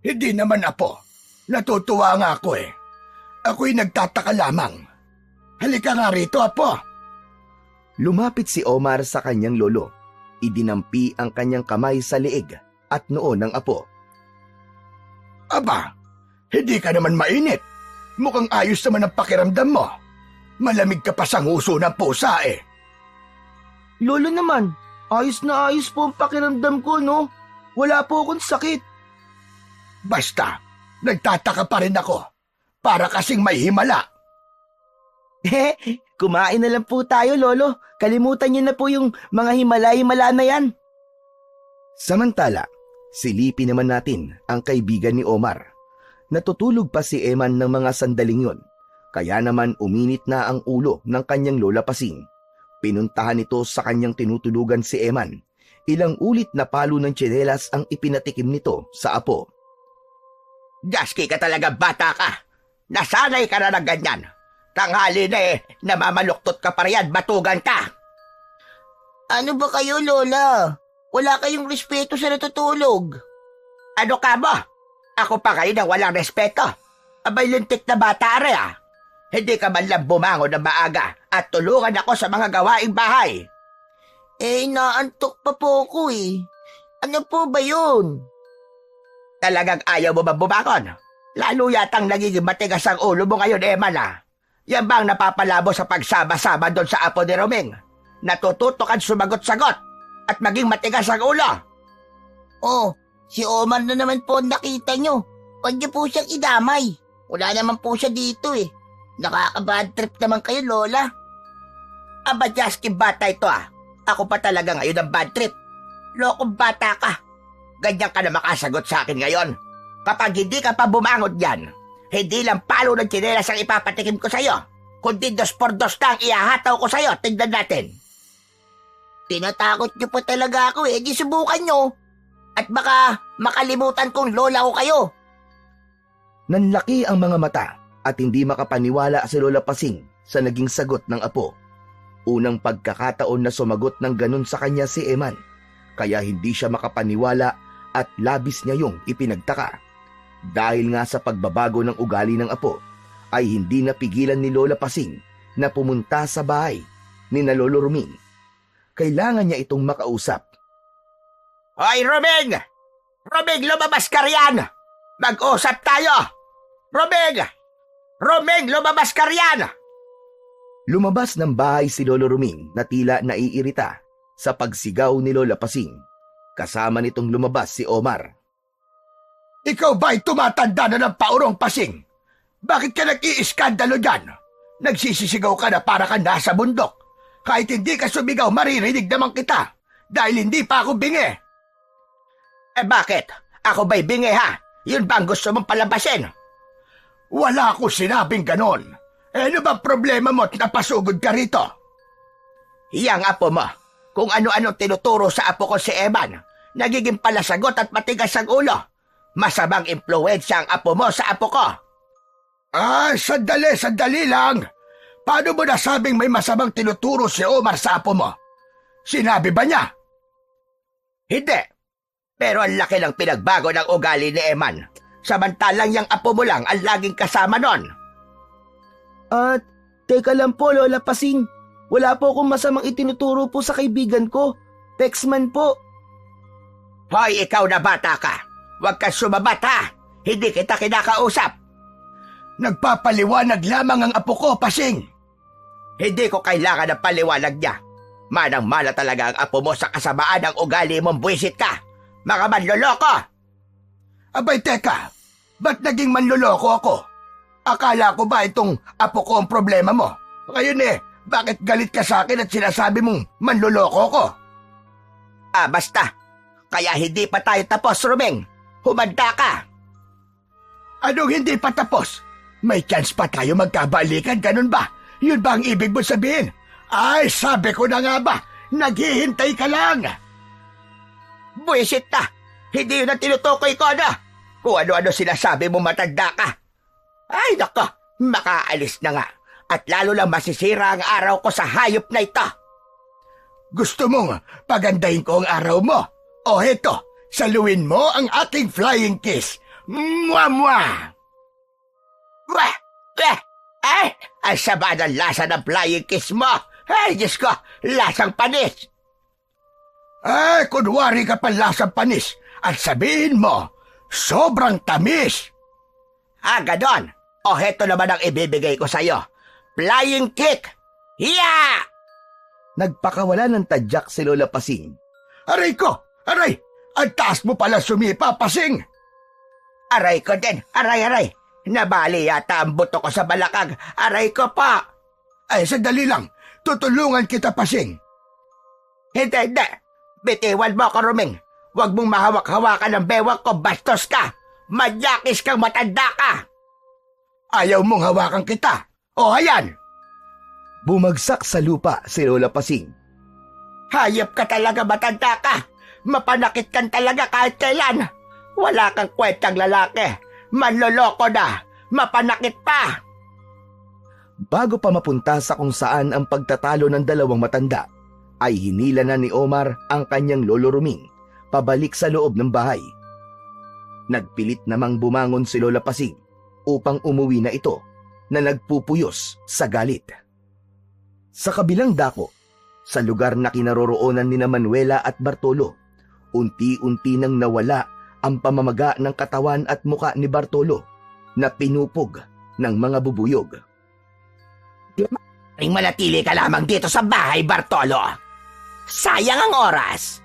Hindi naman, Apo. Natutuwa nga ako eh. Ako'y nagtataka lamang. Halika nga rito, Apo. Lumapit si Omar sa kanyang lolo. Idinampi ang kanyang kamay sa leeg at noo ng apo. Aba, hindi ka naman mainit. Mukhang ayos naman ang pakiramdam mo. Malamig ka pa sa nguso ng pusa eh. Lolo naman, ayos na ayos po ang pakiramdam ko, no? Wala po akong sakit. Basta, nagtataka pa rin ako. Para kasing may himala. Kumain na lang po tayo, Lolo. Kalimutan niyo na po yung mga himala-himala na yan. Samantala, silipin naman natin ang kaibigan ni Omar. Natutulog pa si Eman ng mga sandaling yon. Kaya naman uminit na ang ulo ng kanyang lola Pasing. Pinuntahan ito sa kanyang tinutulugan si Eman. Ilang ulit na palo ng tsinelas ang ipinatikim nito sa apo. Jaski ka talaga, bata ka. Nasanay ka na ng ganyan. Tanghali na eh, namamaluktot ka pa riyan, batugan ka. Ano ba kayo, Lola? Wala kayong respeto sa natutulog. Ano ka mo? Ako pa kayo na walang respeto. Abay lintik na bata rin ah. Hindi ka man lang bumangon na maaga at tulungan ako sa mga gawaing bahay. Inaantok pa po ako eh. Ano po ba yun? Talagang ayaw mo ba bumangon? Lalo yatang nagiging matigas ang ulo mo ngayon, Eman ah. Yan bang napapalabo sa pagsama-sama doon sa apo ni Roming? Natututo kang sumagot-sagot at maging matigas ang ulo. Oh, si Omar na naman po ang nakita nyo. Huwag niyo po siyang idamay. Wala naman po siya dito eh. Nakaka-bad trip naman kayo, Lola. Aba, Jasky, bata ito ah. Ako pa talaga ngayon ang bad trip. Lokong bata ka. Ganyan ka na makasagot sa akin ngayon. Kapag hindi ka pa bumangon dyan, hindi lang palo ng tsinelas ang ipapatikim ko sa'yo, kundi 2x2 na ang ihahataw ko sa'yo. Tignan natin. Tinatakot niyo pa talaga ako eh. Di subukan niyo. At baka makalimutan kong lola ko kayo. Nanlaki ang mga mata at hindi makapaniwala si Lola Pasing sa naging sagot ng apo. Unang pagkakataon na sumagot ng ganun sa kanya si Eman, kaya hindi siya makapaniwala at labis niya yung ipinagtaka. Dahil nga sa pagbabago ng ugali ng apo, ay hindi napigilan ni Lola Pasing na pumunta sa bahay ni na Lolo Roming. Kailangan niya itong makausap. Hoy, Roming! Roming, lumabas ka riyan! Mag-usap tayo! Roming! Roming, lumabas ka riyan! Lumabas ng bahay si Lolo Roming na tila naiirita sa pagsigaw ni Lola Pasing. Kasama nitong lumabas si Omar. Ikaw ba'y tumatanda na ng paurong, Pasing? Bakit ka nag-iiskandalo dyan? Nagsisisigaw ka na para ka nasa bundok. Kahit hindi ka sumigaw, maririnig naman kita. Dahil hindi pa ako bingi. Bakit? Ako ba'y bingi ha? Yun ba ang gusto mong palabasin? Wala ako sinabing ganon. Ano ba problema mo at napasugod ka rito? Iyang apo mo, kung ano-ano tinuturo sa apo ko si Eman, nagiging palasagot at matigas ang ulo. Masamang impluwensya ang apo mo sa apo ko. Sandali lang. Paano mo nasabing may masamang tinuturo si Omar sa apo mo? Sinabi ba niya? Hindi. Pero ang laki ng pinagbago ng ugali ni Eman. Samantalang yung apo mo lang ang laging kasama nun. Teka lang po, Lola Pasing. Wala po akong masamang itinuturo po sa kaibigan ko. Texman po. Hoy, ikaw na bata ka. Huwag kang sumabat ha. Hindi kita kinakausap. Nagpapaliwanag lamang ang apo ko, Pasing. Hindi ko kailangan ng paliwanag niya. Manang-mana talaga ang apo mo sa kasamaan ng ugali mong buwisit ka. Mga manloloko! Abay, teka. Ba't naging manloloko ako? Akala ko ba itong apo ko ang problema mo? Ngayon bakit galit ka sa akin at sinasabi mong manloloko ko? Basta. Kaya hindi pa tayo tapos, Roming. Humanda ka. Anong hindi pa tapos? May chance pa tayo magkabalikan, ganun ba? Yun ba ang ibig mo sabihin? Ay, sabi ko na nga ba, naghihintay ka lang. Buwisit na! Hindi yun ang tinutukoy ko na! Kung ano-ano sinasabi mo matanda ka! Ay, nako! Makaalis na nga! At lalo lang masisira ang araw ko sa hayop na ito! Gusto mong pagandahin ko ang araw mo? O heto, saluin mo ang aking flying kiss. Mwah! Weh! Weh! Ay! Ang sama ng lasa ng flying kiss mo! Ay, Diyos ko! Lasang panis! Ay, kunwari ka pa lasang panis at sabihin mo, sobrang tamis. Ganon! O heto naman ang ibibigay ko sa'yo. Flying kick! Hiya! Nagpakawala ng tadyak si Lola Pasing. Aray ko! Aray! Ang taas mo pala sumipa, Pasing! Aray ko din! Aray! Nabali yata ang buto ko sa balakag. Aray ko pa! Ay, sandali lang. Tutulungan kita, Pasing. Hindi! Bitiwan mo ako, Ruming. Huwag mong mahawak-hawakan ng bewang ko, bastos ka! Manyakis kang matanda ka! Ayaw mong hawakan kita. O, ayan! Bumagsak sa lupa si Lola Pasing. Hayop ka talaga, matanda ka! Mapanakit kan talaga kahit kailan! Wala kang kwentang lalaki! Manloloko na! Mapanakit pa! Bago pa mapunta sa kung saan ang pagtatalo ng dalawang matanda, ay hinila na ni Omar ang kanyang lolo Ruming pabalik sa loob ng bahay. Nagpilit namang bumangon si Lola Pasing upang umuwi na ito na nagpupuyos sa galit. Sa kabilang dako, sa lugar na kinaroroonan ni Manuela at Bartolo, unti-unti nang nawala ang pamamaga ng katawan at muka ni Bartolo na pinupog ng mga bubuyog. Ring manatili ka lamang dito sa bahay, Bartolo! Sayang ang oras!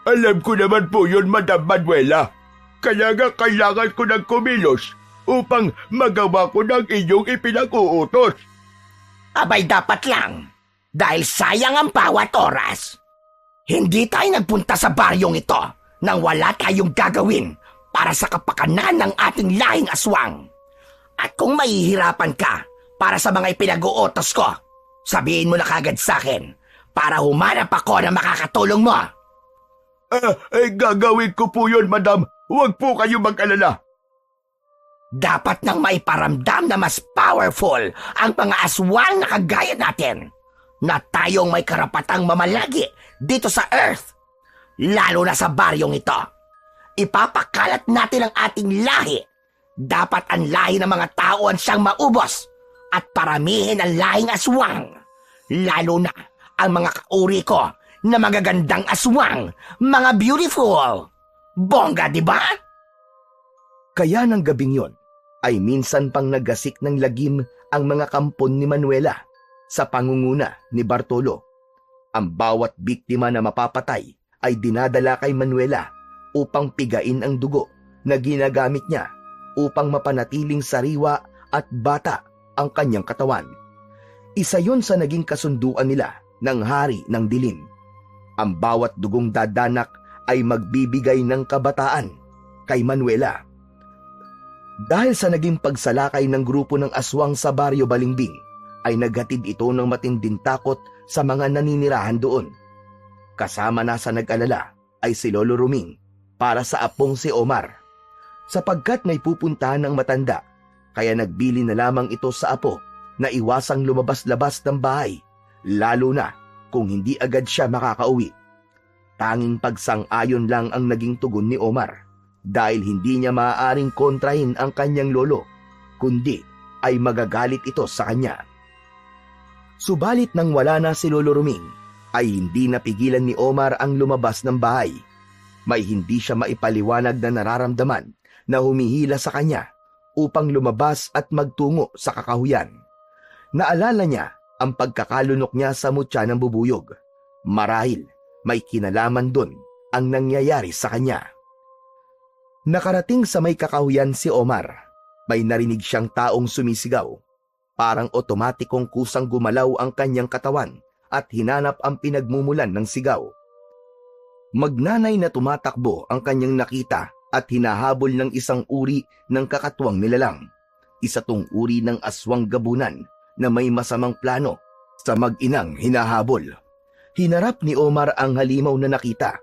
Alam ko naman po yun, Madam Manuela. Kaya nga kailangan ko ng kumilos upang magawa ko ng inyong ipinag-uutos. Abay, dapat lang. Dahil sayang ang bawat oras. Hindi tayo nagpunta sa baryong ito nang wala tayong gagawin para sa kapakanan ng ating lahing aswang. At kung mahihirapan ka para sa mga ipinag-uutos ko, sabihin mo na kagad sa akin para humanap ako na makakatulong mo. Gagawin ko po yun, Madam. Huwag po kayo mag-alala. Dapat nang maiparamdam na mas powerful ang mga aswang na kagaya natin na tayong may karapatang mamalagi dito sa Earth, lalo na sa baryong ito. Ipapakalat natin ang ating lahi. Dapat ang lahi ng mga tao ang siyang maubos at paramihin ang lahing aswang, lalo na ang mga kauri ko na magagandang aswang, mga beautiful. Bongga, di ba? Kaya ng gabing yon ay minsan pang naggasik ng lagim ang mga kampon ni Manuela sa pangunguna ni Bartolo. Ang bawat biktima na mapapatay ay dinadala kay Manuela upang pigain ang dugo na ginagamit niya upang mapanatiling sariwa at bata ang kanyang katawan. Isa yon sa naging kasunduan nila ng Hari ng Dilim. Ang bawat dugong dadanak ay magbibigay ng kabataan kay Manuela. Dahil sa naging pagsalakay ng grupo ng aswang sa Baryo Balimbing, ay naghatid ito ng matinding takot sa mga naninirahan doon. Kasama na sa nag-alala ay si Lolo Ruming para sa apong si Omar. Sapagkat may pupuntahan ng matanda, kaya nagbili na lamang ito sa apo na iwasang lumabas-labas ng bahay, lalo na kung hindi agad siya makakauwi. Tanging pagsang-ayon lang ang naging tugon ni Omar dahil hindi niya maaaring kontrahin ang kanyang lolo, kundi ay magagalit ito sa kanya. Subalit nang wala na si Lolo Ruming, ay hindi napigilan ni Omar ang lumabas ng bahay. May hindi siya maipaliwanag na nararamdaman na humihila sa kanya upang lumabas at magtungo sa kakahuyan. Naalala niya ang pagkakalunok niya sa mutya ng bubuyog. Marahil may kinalaman dun ang nangyayari sa kanya. Nakarating sa may kakahuyan si Omar. May narinig siyang taong sumisigaw. Parang otomatikong kusang gumalaw ang kanyang katawan at hinanap ang pinagmumulan ng sigaw. Magnanay na tumatakbo ang kanyang nakita at hinahabol ng isang uri ng kakatwang nilalang. Isa tong uri ng aswang gabunan na may masamang plano sa mag-inang hinahabol. Hinarap ni Omar ang halimaw na nakita.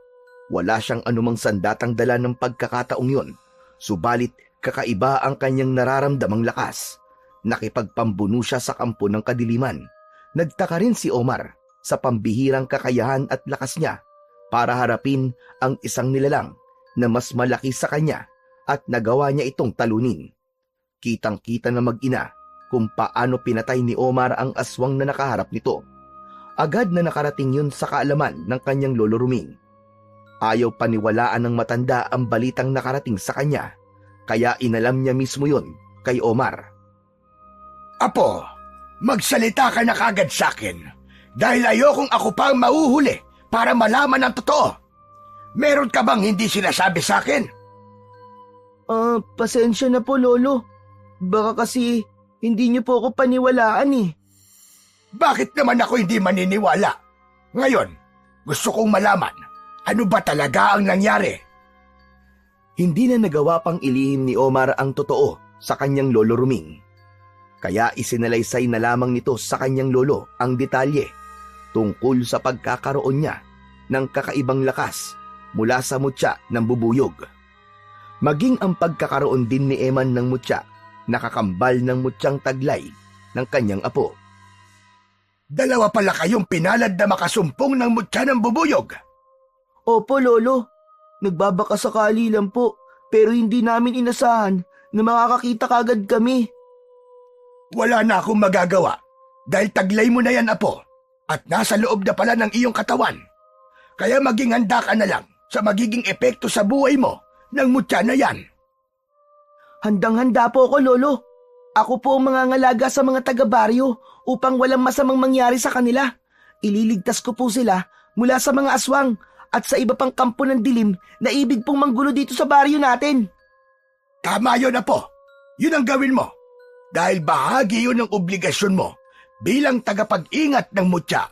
Wala siyang anumang sandatang dala ng pagkakataong yun, subalit kakaiba ang kanyang nararamdamang lakas. Nakipagpambuno siya sa kampo ng kadiliman. Nagtaka rin si Omar sa pambihirang kakayahan at lakas niya para harapin ang isang nilalang na mas malaki sa kanya at nagawa niya itong talunin. Kitang-kita na mag-ina kung paano pinatay ni Omar ang aswang na nakaharap nito. Agad na nakarating yun sa kaalaman ng kanyang lolo Ruming. Ayaw paniwalaan ng matanda ang balitang nakarating sa kanya, kaya inalam niya mismo yun kay Omar. Apo, magsalita ka na kagad sa akin dahil ayokong ako pa ang mauhuli para malaman ang totoo. Meron ka bang hindi sinasabi sa akin? Pasensya na po, Lolo. Baka kasi hindi niyo po ako paniwalaan eh. Bakit naman ako hindi maniniwala? Ngayon, gusto kong malaman, ano ba talaga ang nangyari? Hindi na nagawa pang ilihim ni Omar ang totoo sa kanyang lolo Ruming. Kaya isinalaysay na lamang nito sa kanyang lolo ang detalye tungkol sa pagkakaroon niya ng kakaibang lakas mula sa mutya ng bubuyog. Maging ang pagkakaroon din ni Eman ng mutya, nakakambal ng mutyang taglay ng kanyang apo. Dalawa pala kayong pinalad na makasumpong ng mutya ng bubuyog. Opo, Lolo. Nagbabaka sakali lang po, pero hindi namin inasahan na makakakita kagad kami. Wala na akong magagawa dahil taglay mo na yan, apo, at nasa loob na pala ng iyong katawan. Kaya maging handa ka na lang sa magiging epekto sa buhay mo ng mutya na yan. Handang-handa po ako, Lolo. Ako po ang mangangalaga sa mga taga-baryo upang walang masamang mangyari sa kanila. Ililigtas ko po sila mula sa mga aswang at sa iba pang kampo ng dilim na ibig pong manggulo dito sa baryo natin. Tama yun, apo. Yun ang gawin mo. Dahil bahagi yun ng obligasyon mo bilang tagapag-ingat ng mutya.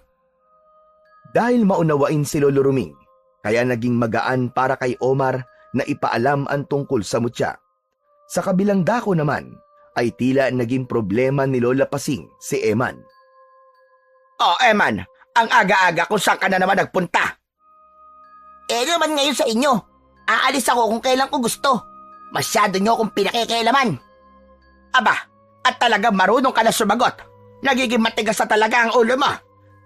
Dahil maunawain si Lolo Ruming, kaya naging magaan para kay Omar na ipaalam ang tungkol sa mutya. Sa kabilang dako naman, ay tila naging problema ni Lola Pasing si Eman. Eman, ang aga-aga kung saan ka na naman nagpunta. Naman ngayon sa inyo. Aalis ako kung kailan ko gusto. Masyado nyo akong pinakikailaman. Aba, at talagang marunong ka na sumagot. Nagiging matigas na talaga ang ulo mo.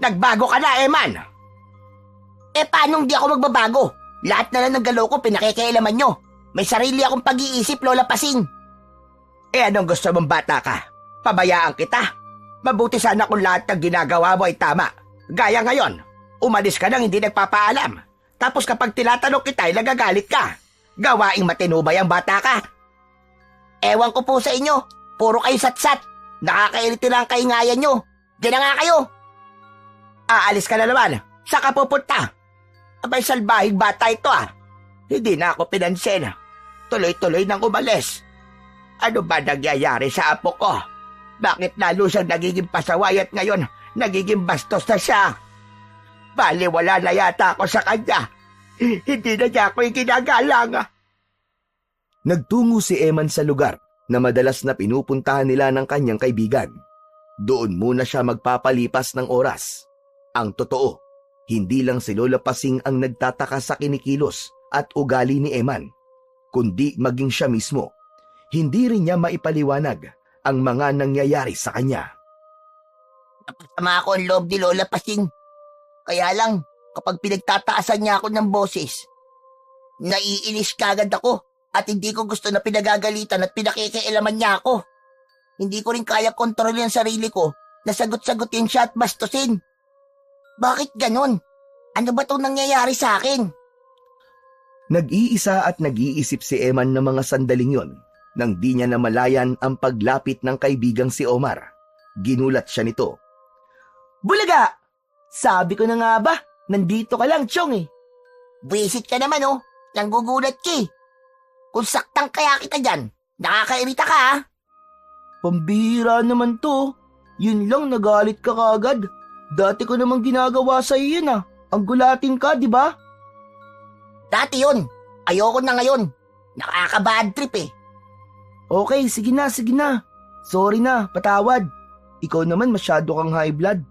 Nagbago ka na, Eman. Paano hindi ako magbabago? Lahat na lang ng galaw ko pinakikailaman nyo. May sarili akong pag-iisip, Lola Pasing. Anong gusto mong bata ka? Pabayaan kita? Mabuti sana kung lahat ng ginagawa mo ay tama. Gaya ngayon, umalis ka nang hindi nagpapaalam. Tapos kapag tinatanong kita ay nagagalit ka. Gawaing matinubay ang bata ka. Ewan ko po sa inyo. Puro kayo satsat. Nakakairiti lang ang kaingayan nyo. Diyan na nga kayo. Aalis ka na naman. Saan ka pupunta? Abay, salbahing bata ito ah. Hindi na ako pinansin. Tuloy-tuloy nang umalis. Ano ba nangyayari sa apo ko? Bakit lalo siyang nagiging pasaway at ngayon nagiging bastos na siya? Baliwala na yata ako sa kanya. Hindi na niya ako iginagalang. Nagtungo si Eman sa lugar na madalas na pinupuntahan nila ng kanyang kaibigan. Doon muna siya magpapalipas ng oras. Ang totoo, hindi lang si Lola Pasing ang nagtataka sa kinikilos at ugali ni Eman, kundi maging siya mismo. Hindi rin niya maipaliwanag ang mga nangyayari sa kanya. Napasama ako ang loob ni Lola Pasing. Kaya lang, kapag pinagtataasan niya ako ng boses, naiinis kagad ako at hindi ko gusto na pinagagalitan at pinakikialaman niya ako. Hindi ko rin kaya kontrolin ang sarili ko na sagot-sagutin siya at bastusin. Bakit ganon? Ano ba itong nangyayari sa akin? Nag-iisa at nag-iisip si Eman ng mga sandaling yon nang di niya namalayan ang paglapit ng kaibigang si Omar. Ginulat siya nito. Bulaga! Sabi ko na nga ba, nandito ka lang, Chong eh. Visit ka naman oh, nanggugulat ka eh. Kung saktang kaya kita dyan, nakakairita ka ha. Pambihira naman to. Yun lang, nagalit ka kagad. Dati ko namang ginagawa sa iyo yun ah. Ang gulatin ka, di ba? Dati yun. Ayoko na ngayon. Nakaka-bad trip eh. Okay, sige na. Sorry na, patawad. Ikaw naman masyado kang high blood.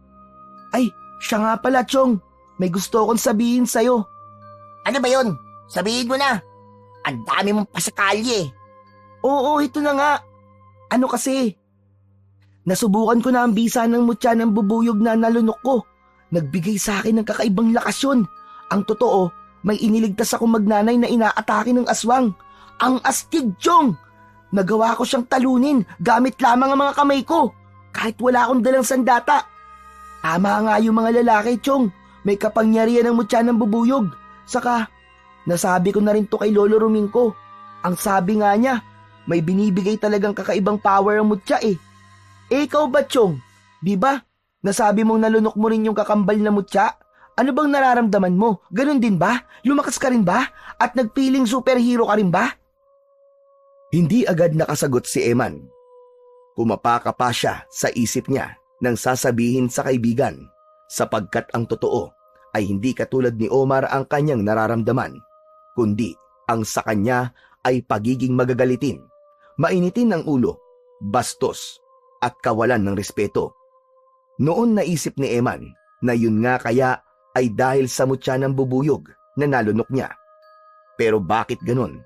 Ay, siya nga pala, Chong. May gusto akong sabihin sa'yo. Ano ba yun? Sabihin mo na. Ang dami mong pasakali eh. Oo, ito na nga. Ano kasi? Nasubukan ko na ang bisa ng mutya ng bubuyog na nalunok ko. Nagbigay sa akin ng kakaibang lakas yun. Ang totoo, may iniligtas akong magnanay na inaatake ng aswang. Ang astig, Chong! Nagawa ko siyang talunin gamit lamang ang mga kamay ko. Kahit wala akong dalang sandata. Tama nga yung mga lalaki, Chong. May kapangyarihan ng mutya ng bubuyog. Saka, nasabi ko na rin to kay Lolo Ruming ko. Ang sabi nga niya, may binibigay talagang kakaibang power ang mutya eh. Eh ikaw ba, Chong? Di ba? Nasabi mong nalunok mo rin yung kakambal na mutya? Ano bang nararamdaman mo? Ganon din ba? Lumakas ka rin ba? At nagpiling superhero ka rin ba? Hindi agad nakasagot si Eman. Kumapaka pa siya sa isip niya nang sasabihin sa kaibigan, sapagkat ang totoo ay hindi katulad ni Omar ang kanyang nararamdaman, kundi ang sa kanya ay pagiging magagalitin, mainitin ang ulo, bastos, at kawalan ng respeto. Noon naisip ni Eman na yun nga kaya ay dahil sa mutya ng bubuyog na nalunok niya. Pero bakit ganun?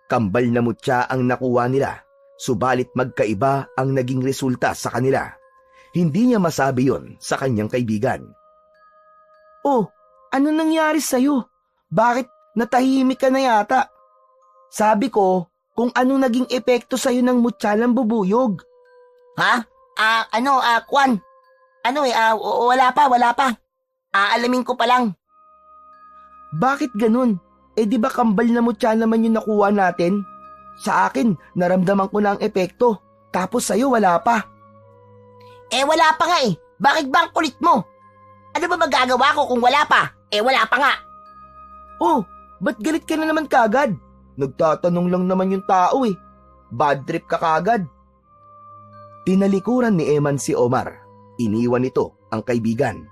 Kambal na mutya ang nakuha nila, subalit magkaiba ang naging resulta sa kanila. Hindi niya masabi yon sa kanyang kaibigan. Oh, ano nangyari sa'yo? Bakit natahimik ka na yata? Sabi ko, kung ano naging epekto sa'yo ng mutya ng bubuyog. Ha? Kwan. Wala pa. Aalamin ko pa lang. Bakit ganun? Eh di ba kambal na mutya naman yung nakuha natin? Sa akin, naramdaman ko na ang epekto. Tapos sa'yo wala pa. Eh wala pa nga eh. Bakit ba ang kulit mo? Ano ba magagawa ko kung wala pa? Eh wala pa nga. Oh, ba't galit ka na naman kagad? Nagtatanong lang naman yung tao eh. Bad trip ka kagad. Tinalikuran ni Eman si Omar. Iniwan nito ang kaibigan.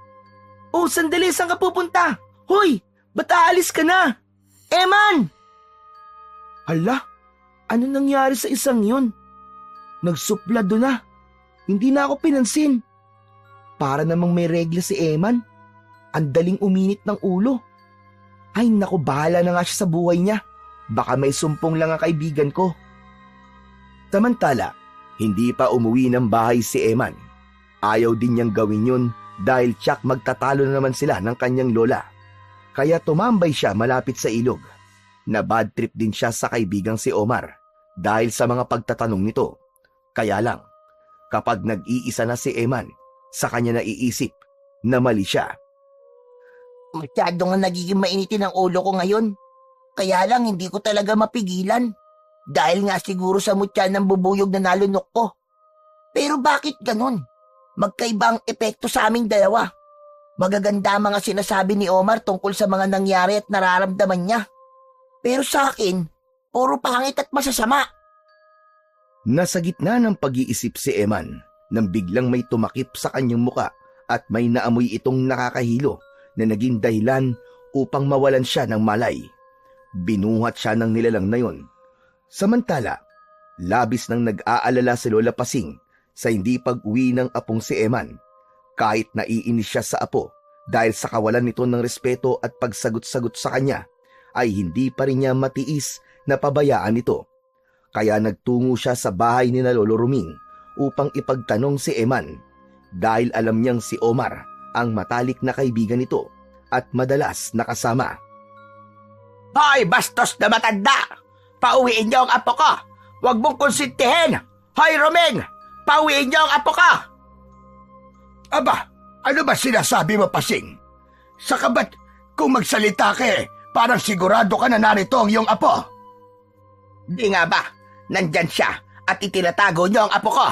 Oh, sandali, saan ka pupunta? Hoy, ba't aalis ka na? Eman! Hala, ano nangyari sa isang yun? Nagsuplado na. Hindi na ako pinansin. Para namang may regla si Eman. Ang daling uminit ng ulo. Ay naku, bahala na nga siya sa buhay niya. Baka may sumpong lang ang kaibigan ko. Samantala, hindi pa umuwi ng bahay si Eman. Ayaw din niyang gawin yun dahil tiyak magtatalo na naman sila ng kanyang lola. Kaya tumambay siya malapit sa ilog. Na bad trip din siya sa kaibigang si Omar dahil sa mga pagtatanong nito. Kaya lang, kapag nag-iisa na si Eman, sa kanya naiisip na mali siya. Masyado nga nagiging mainitin ang ulo ko ngayon. Kaya lang hindi ko talaga mapigilan. Dahil nga siguro sa mutya ng bubuyog na nalunok ko. Pero bakit ganun? Magkaiba ang epekto sa aming dalawa. Magaganda mga sinasabi ni Omar tungkol sa mga nangyari at nararamdaman niya. Pero sa akin, puro pangit at masasama. Nasa gitna ng pag-iisip si Eman nang biglang may tumakip sa kanyang muka at may naamoy itong nakakahilo na naging dahilan upang mawalan siya ng malay. Binuhat siya ng nilalang na yon. Samantala, labis nang nag-aalala si Lola Pasing sa hindi pag-uwi ng apong si Eman. Kahit naiinis siya sa apo dahil sa kawalan nito ng respeto at pagsagot-sagot sa kanya, ay hindi pa rin niya matiis na pabayaan ito. Kaya nagtungo siya sa bahay ni Lolo Ruming upang ipagtanong si Eman dahil alam niyang si Omar ang matalik na kaibigan nito at madalas nakasama. Hoy, bastos na matanda! Pauwiin niyo ang apo ko! Huwag mong konsintihin! Hoy, Romeng! Pauwiin niyo ang apo ko! Aba, ano ba sinasabi mo, Pasing? Saka ba't kung magsalita ka parang sigurado ka na narito ang iyong apo? Di nga ba? Nandyan siya at itinatago niyo ang apo ko.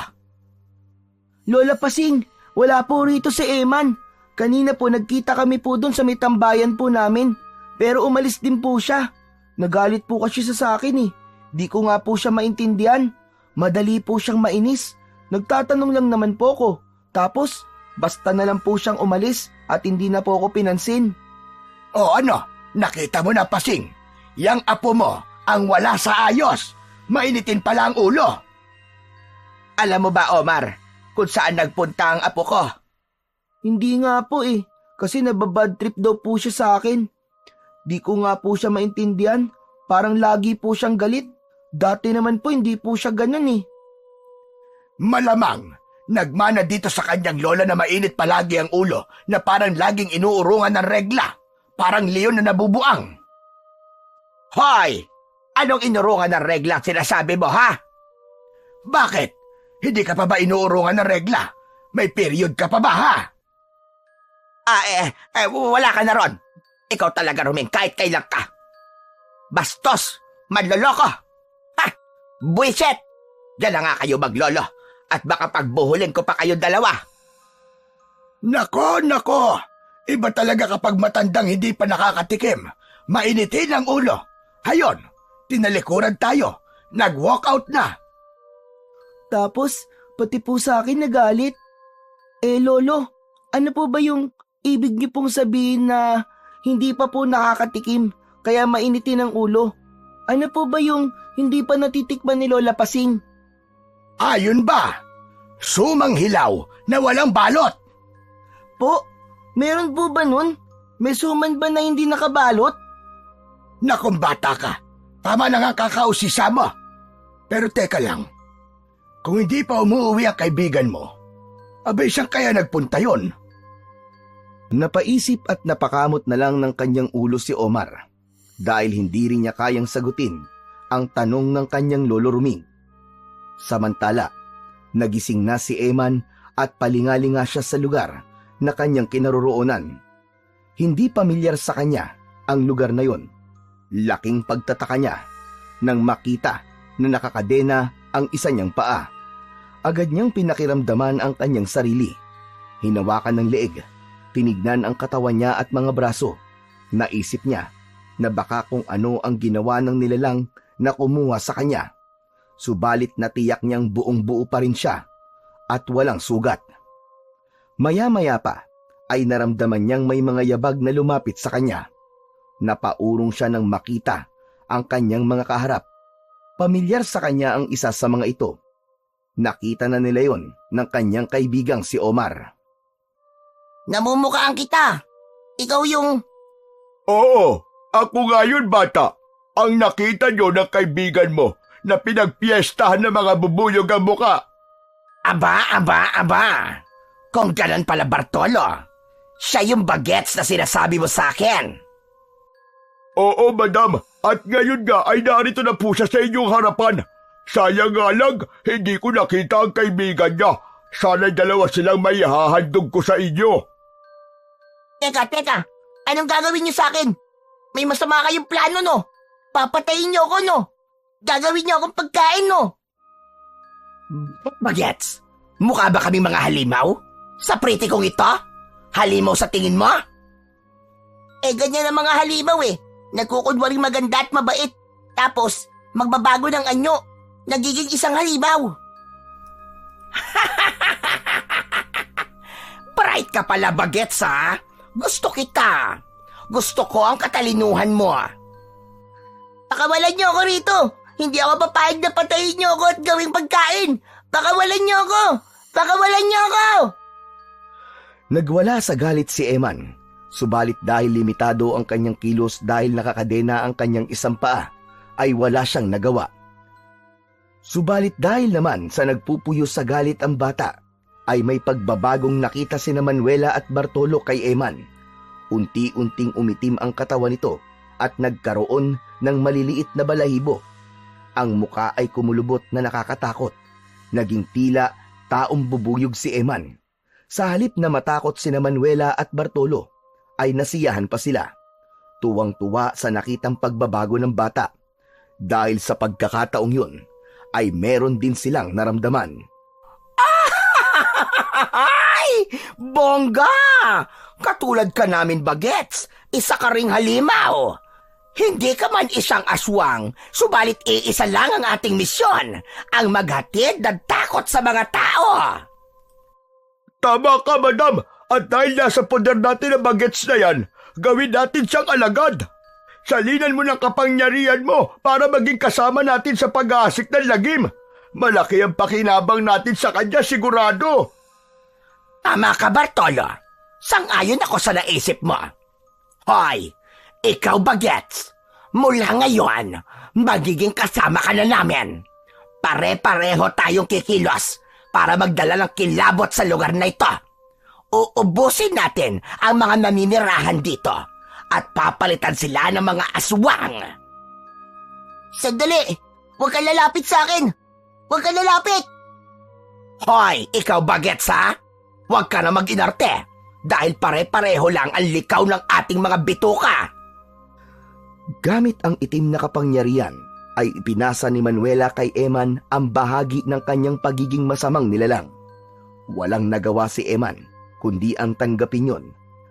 Lola Pasing, wala po rito si Eman. Kanina po nagkita kami po doon sa may tambayan po namin. Pero umalis din po siya. Nagalit po kasi sa akin eh. Di ko nga po siya maintindihan. Madali po siyang mainis. Nagtatanong lang naman po ko. Tapos, basta na lang po siyang umalis at hindi na po ako pinansin. O ano? Nakita mo na, Pasing? Yang apo mo ang wala sa ayos. Mainitin pala ang ulo. Alam mo ba, Omar, kung saan nagpunta ang apo ko? Hindi nga po eh. Kasi nababad trip daw po siya sa akin. Di ko nga po siya maintindihan. Parang lagi po siyang galit. Dati naman po hindi po siya ganun eh. Malamang, nagmana dito sa kanyang lola na mainit palagi ang ulo na parang laging inuurungan ng regla. Parang leon na nabubuang. Hoy! Anong inurungan ng regla ang sinasabi mo, ha? Bakit? Hindi ka pa ba inuurungan ng regla? May period ka pa ba, ha? Wala ka na ron. Ikaw talaga, Ruming, kahit kailan ka. Bastos! Manloloko! Ha! Buwisit! Diyan na nga kayo maglolo at baka pagbuhulin ko pa kayo dalawa. Nako! Iba talaga kapag matandang hindi pa nakakatikim. Mainitin ang ulo. Hayon, tinalikuran tayo. Nag-walk out na. Tapos, pati po sa akin nagalit. Lolo, ano po ba yung ibig niyo pong sabihin na hindi pa po nakakatikim kaya mainitin ang ulo? Ano po ba yung hindi pa natitikman ni Lola Pasing? Ayun ba? Sumang hilaw na walang balot. Po, meron po ba nun? May suman ba na hindi nakabalot? Nakong bata ka, tama na nga kakausisa mo. Pero teka lang, kung hindi pa umuwi ang kaibigan mo, abay siyang kaya nagpunta yon. Napaisip at napakamot na lang ng kanyang ulo si Omar dahil hindi rin niya kayang sagutin ang tanong ng kanyang lolo Ruming. Samantala, nagising na si Eman at palingalinga siya sa lugar na kanyang kinaroroonan. Hindi pamilyar sa kanya ang lugar na yon. Laking pagtataka niya nang makita na nakakadena ang isa niyang paa. Agad niyang pinakiramdaman ang kanyang sarili. Hinawakan ng leeg, tinignan ang katawan niya at mga braso. Naisip niya na baka kung ano ang ginawa ng nilalang na kumuha sa kanya. Subalit natiyak niyang buong-buo pa rin siya at walang sugat. Maya-maya pa ay naramdaman niyang may mga yabag na lumapit sa kanya. Napaurong siya nang makita ang kanyang mga kaharap. Pamilyar sa kanya ang isa sa mga ito. Nakita na nila yon ng kanyang kaibigang si Omar. Namumukhaan kita. Ikaw yung... Oo, ako nga yun, bata. Ang nakita nyo ng kaibigan mo na pinagpiestahan ng mga bubuyog ang muka. Aba. Kung ganun pala, Bartolo, siya yung bagets na sinasabi mo sa akin. Oo, madam. At ngayon nga ay narito na po siya sa inyong harapan. Sayang nga lang, hindi ko nakita ang kaibigan niya. Sana'y dalawa silang may hahandog ko sa inyo. Teka. Anong gagawin niyo sa akin? May masama kayong plano, no? Papatayin niyo ako, no? Gagawin niyo akong pagkain, no? Bagets, mukha ba kami mga halimaw? Sa pretty kong ito? Halimaw sa tingin mo? Ganyan ang mga halimaw eh. Nagkukunwaring maganda at mabait. Tapos, magbabago ng anyo. Nagiging isang halimaw. Bright ka pala, Bagets, ha? Gusto kita. Gusto ko ang katalinuhan mo. Pakawalan niyo ako rito. Hindi ako papayag na patayin niyo ako at gawing pagkain. Pakawalan niyo ako. Pakawalan niyo ako. Nagwala sa galit si Eman. Subalit dahil limitado ang kanyang kilos dahil nakakadena ang kanyang isang paa, ay wala siyang nagawa. Subalit dahil naman sa nagpupuyo sa galit ang bata, ay may pagbabagong nakita sina Manuela at Bartolo kay Eman. Unti-unting umitim ang katawan nito at nagkaroon ng maliliit na balahibo. Ang muka ay kumulubot na nakakatakot. Naging tila taong bubuyog si Eman. Sa halip na matakot sina Manuela at Bartolo, ay nasiyahan pa sila. Tuwang-tuwa sa nakitang pagbabago ng bata. Dahil sa pagkakataong yun, ay meron din silang naramdaman. Ay! Bongga! Katulad ka namin, Bagets. Isa ka ring halimaw. Hindi ka man isang aswang, subalit iisa lang ang ating misyon, ang maghatid ng takot sa mga tao. Tama ka, madam. At dahil nasa poder natin ang Bagets na yan, gawin natin siyang alagad. Salinan mo ng kapangyarihan mo para maging kasama natin sa pag-aasik ng lagim. Malaki ang pakinabang natin sa kanya, sigurado. Tama ka, Bartolo. Sang-ayon ako sa naisip mo. Hoy, ikaw Bagets, mula ngayon, magiging kasama ka na namin. Pare-pareho tayong kikilos para magdala ng kilabot sa lugar na ito. Uubusin natin ang mga naninirahan dito at papalitan sila ng mga aswang. Sandali! Huwag ka lalapit sa akin! Huwag ka lalapit! Hoy, ikaw Bagets ha? Huwag ka na mag-inarte dahil pare-pareho lang ang likaw ng ating mga bituka. Gamit ang itim na kapangyarihan, ay ipinasa ni Manuela kay Eman ang bahagi ng kanyang pagiging masamang nilalang. Walang nagawa si Eman, kundi ang tanggapin yon,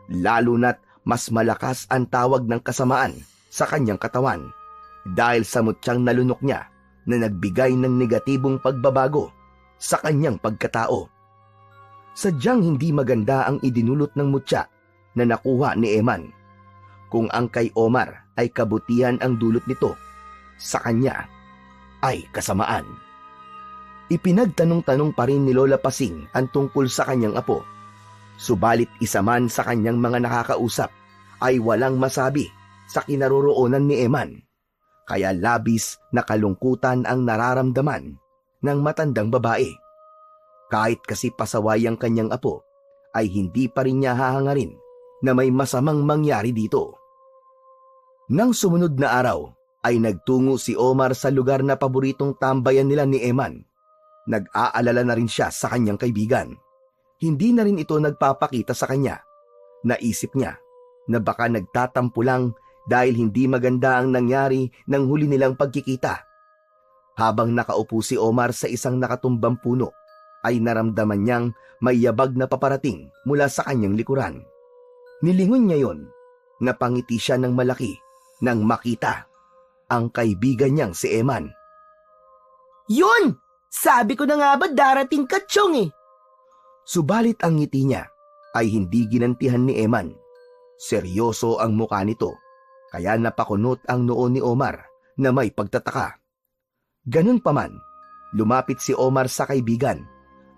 lalo na't mas malakas ang tawag ng kasamaan sa kanyang katawan dahil sa mutyang nalunok niya na nagbigay ng negatibong pagbabago sa kanyang pagkatao. Sadyang hindi maganda ang idinulot ng mutya na nakuha ni Eman. Kung ang kay Omar ay kabutihan ang dulot nito, sa kanya ay kasamaan. Ipinagtanong-tanong pa rin ni Lola Pasing ang tungkol sa kanyang apo. Subalit isa man sa kanyang mga nakakausap ay walang masabi sa kinaroroonan ni Eman. Kaya labis na kalungkutan ang nararamdaman ng matandang babae. Kahit kasi pasaway ang kanyang apo, ay hindi pa rin niya hahangarin na may masamang mangyari dito. Nang sumunod na araw, ay nagtungo si Omar sa lugar na paboritong tambayan nila ni Eman. Nag-aalala na rin siya sa kanyang kaibigan. Hindi na rin ito nagpapakita sa kanya. Naisip niya na baka nagtatampo lang dahil hindi maganda ang nangyari nang huli nilang pagkikita. Habang nakaupo si Omar sa isang nakatumbang puno, ay naramdaman niyang may yabag na paparating mula sa kanyang likuran. Nilingon niya yon, napangiti siya ng malaki nang makita ang kaibigan niyang si Eman. Yun! Sabi ko na nga ba darating ka, Chong eh. Subalit ang ngiti niya ay hindi ginantihan ni Eman. Seryoso ang mukha nito, kaya napakunot ang noo ni Omar na may pagtataka. Ganun pa man, lumapit si Omar sa kaibigan.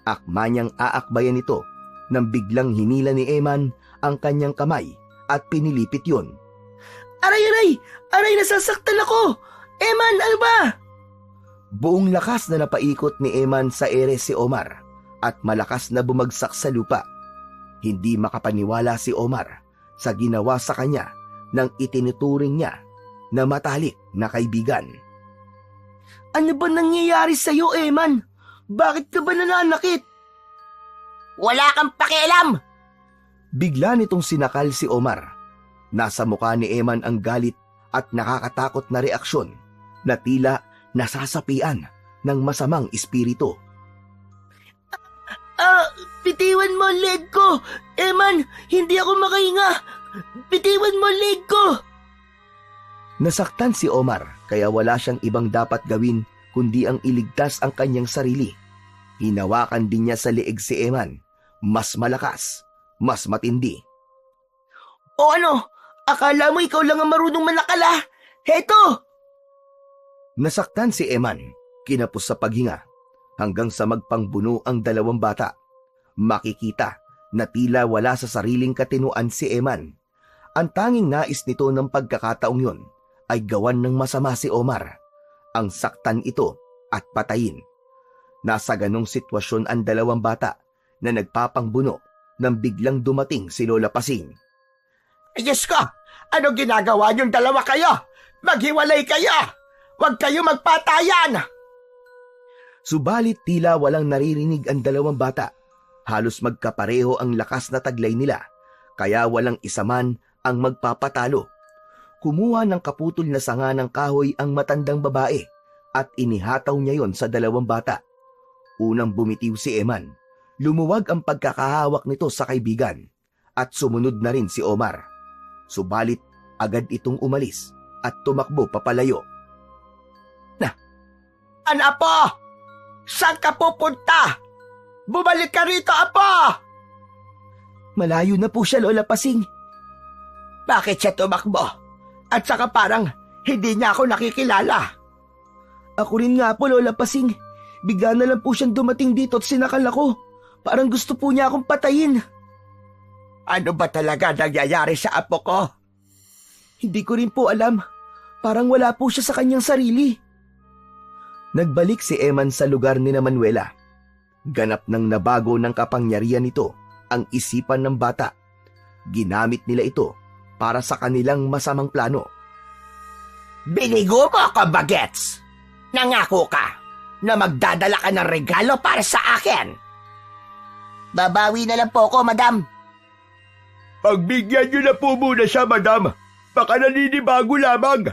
Akma niyang aakbayan ito nang biglang hinila ni Eman ang kanyang kamay at pinilipit yon. Aray, aray! Aray, nasasaktan ako! Eman, ano ba? Buong lakas na napaikot ni Eman sa ere si Omar at malakas na bumagsak sa lupa. Hindi makapaniwala si Omar sa ginawa sa kanya ng itinuturing niya na matalik na kaibigan. Ano ba nangyayari sa'yo, Eman? Bakit ka ba nananakit? Wala kang pakialam! Bigla nitong sinakal si Omar. Nasa mukha ni Eman ang galit at nakakatakot na reaksyon na tila nasasapian ng masamang espiritu. Bitiwan mo ang leg ko! Eman, hindi ako makahinga! Bitiwan mo ang leg ko! Nasaktan si Omar kaya wala siyang ibang dapat gawin kundi ang iligtas ang kanyang sarili. Hinawakan din niya sa leeg si Eman. Mas malakas, mas matindi. O ano? Akala mo ikaw lang ang marunong manakala? Heto! Nasaktan si Eman, kinapos sa paghinga, hanggang sa magpangbuno ang dalawang bata. Makikita na tila wala sa sariling katinuan si Eman. Ang tanging nais nito ng pagkakataong yon ay gawan ng masama si Omar. Ang saktan ito at patayin. Nasa ganong sitwasyon ang dalawang bata na nagpapangbuno nang biglang dumating si Lola Pasing. Diyos ko! Ano ginagawa niyong dalawa kayo? Maghiwalay kayo! Huwag kayo magpatayan! Subalit tila walang naririnig ang dalawang bata. Halos magkapareho ang lakas na taglay nila, kaya walang isa man ang magpapatalo. Kumuha ng kaputol na sanga ng kahoy ang matandang babae at inihataw niya yon sa dalawang bata. Unang bumitiw si Eman. Lumuwag ang pagkakahawak nito sa kaibigan at sumunod na rin si Omar. Subalit agad itong umalis at tumakbo papalayo. Apo! Saan ka pupunta? Bumalik ka rito, Apo! Malayo na po siya, Lola Pasing. Bakit siya tumakbo? At saka parang hindi niya ako nakikilala. Ako rin nga po, Lola Pasing. Bigla na lang po siyang dumating dito at sinakal ako. Parang gusto po niya akong patayin. Ano ba talaga nangyayari sa apo ko? Hindi ko rin po alam. Parang wala po siya sa kanyang sarili. Nagbalik si Eman sa lugar ni Manuela. Ganap nang nabago ng kapangyarihan nito ang isipan ng bata. Ginamit nila ito para sa kanilang masamang plano. Binigo mo ako, Bagets! Nangako ka na magdadala ka ng regalo para sa akin. Babawi na lang po ako, madam. Pagbigyan niyo na po muna siya, madam. Baka naninibago lamang.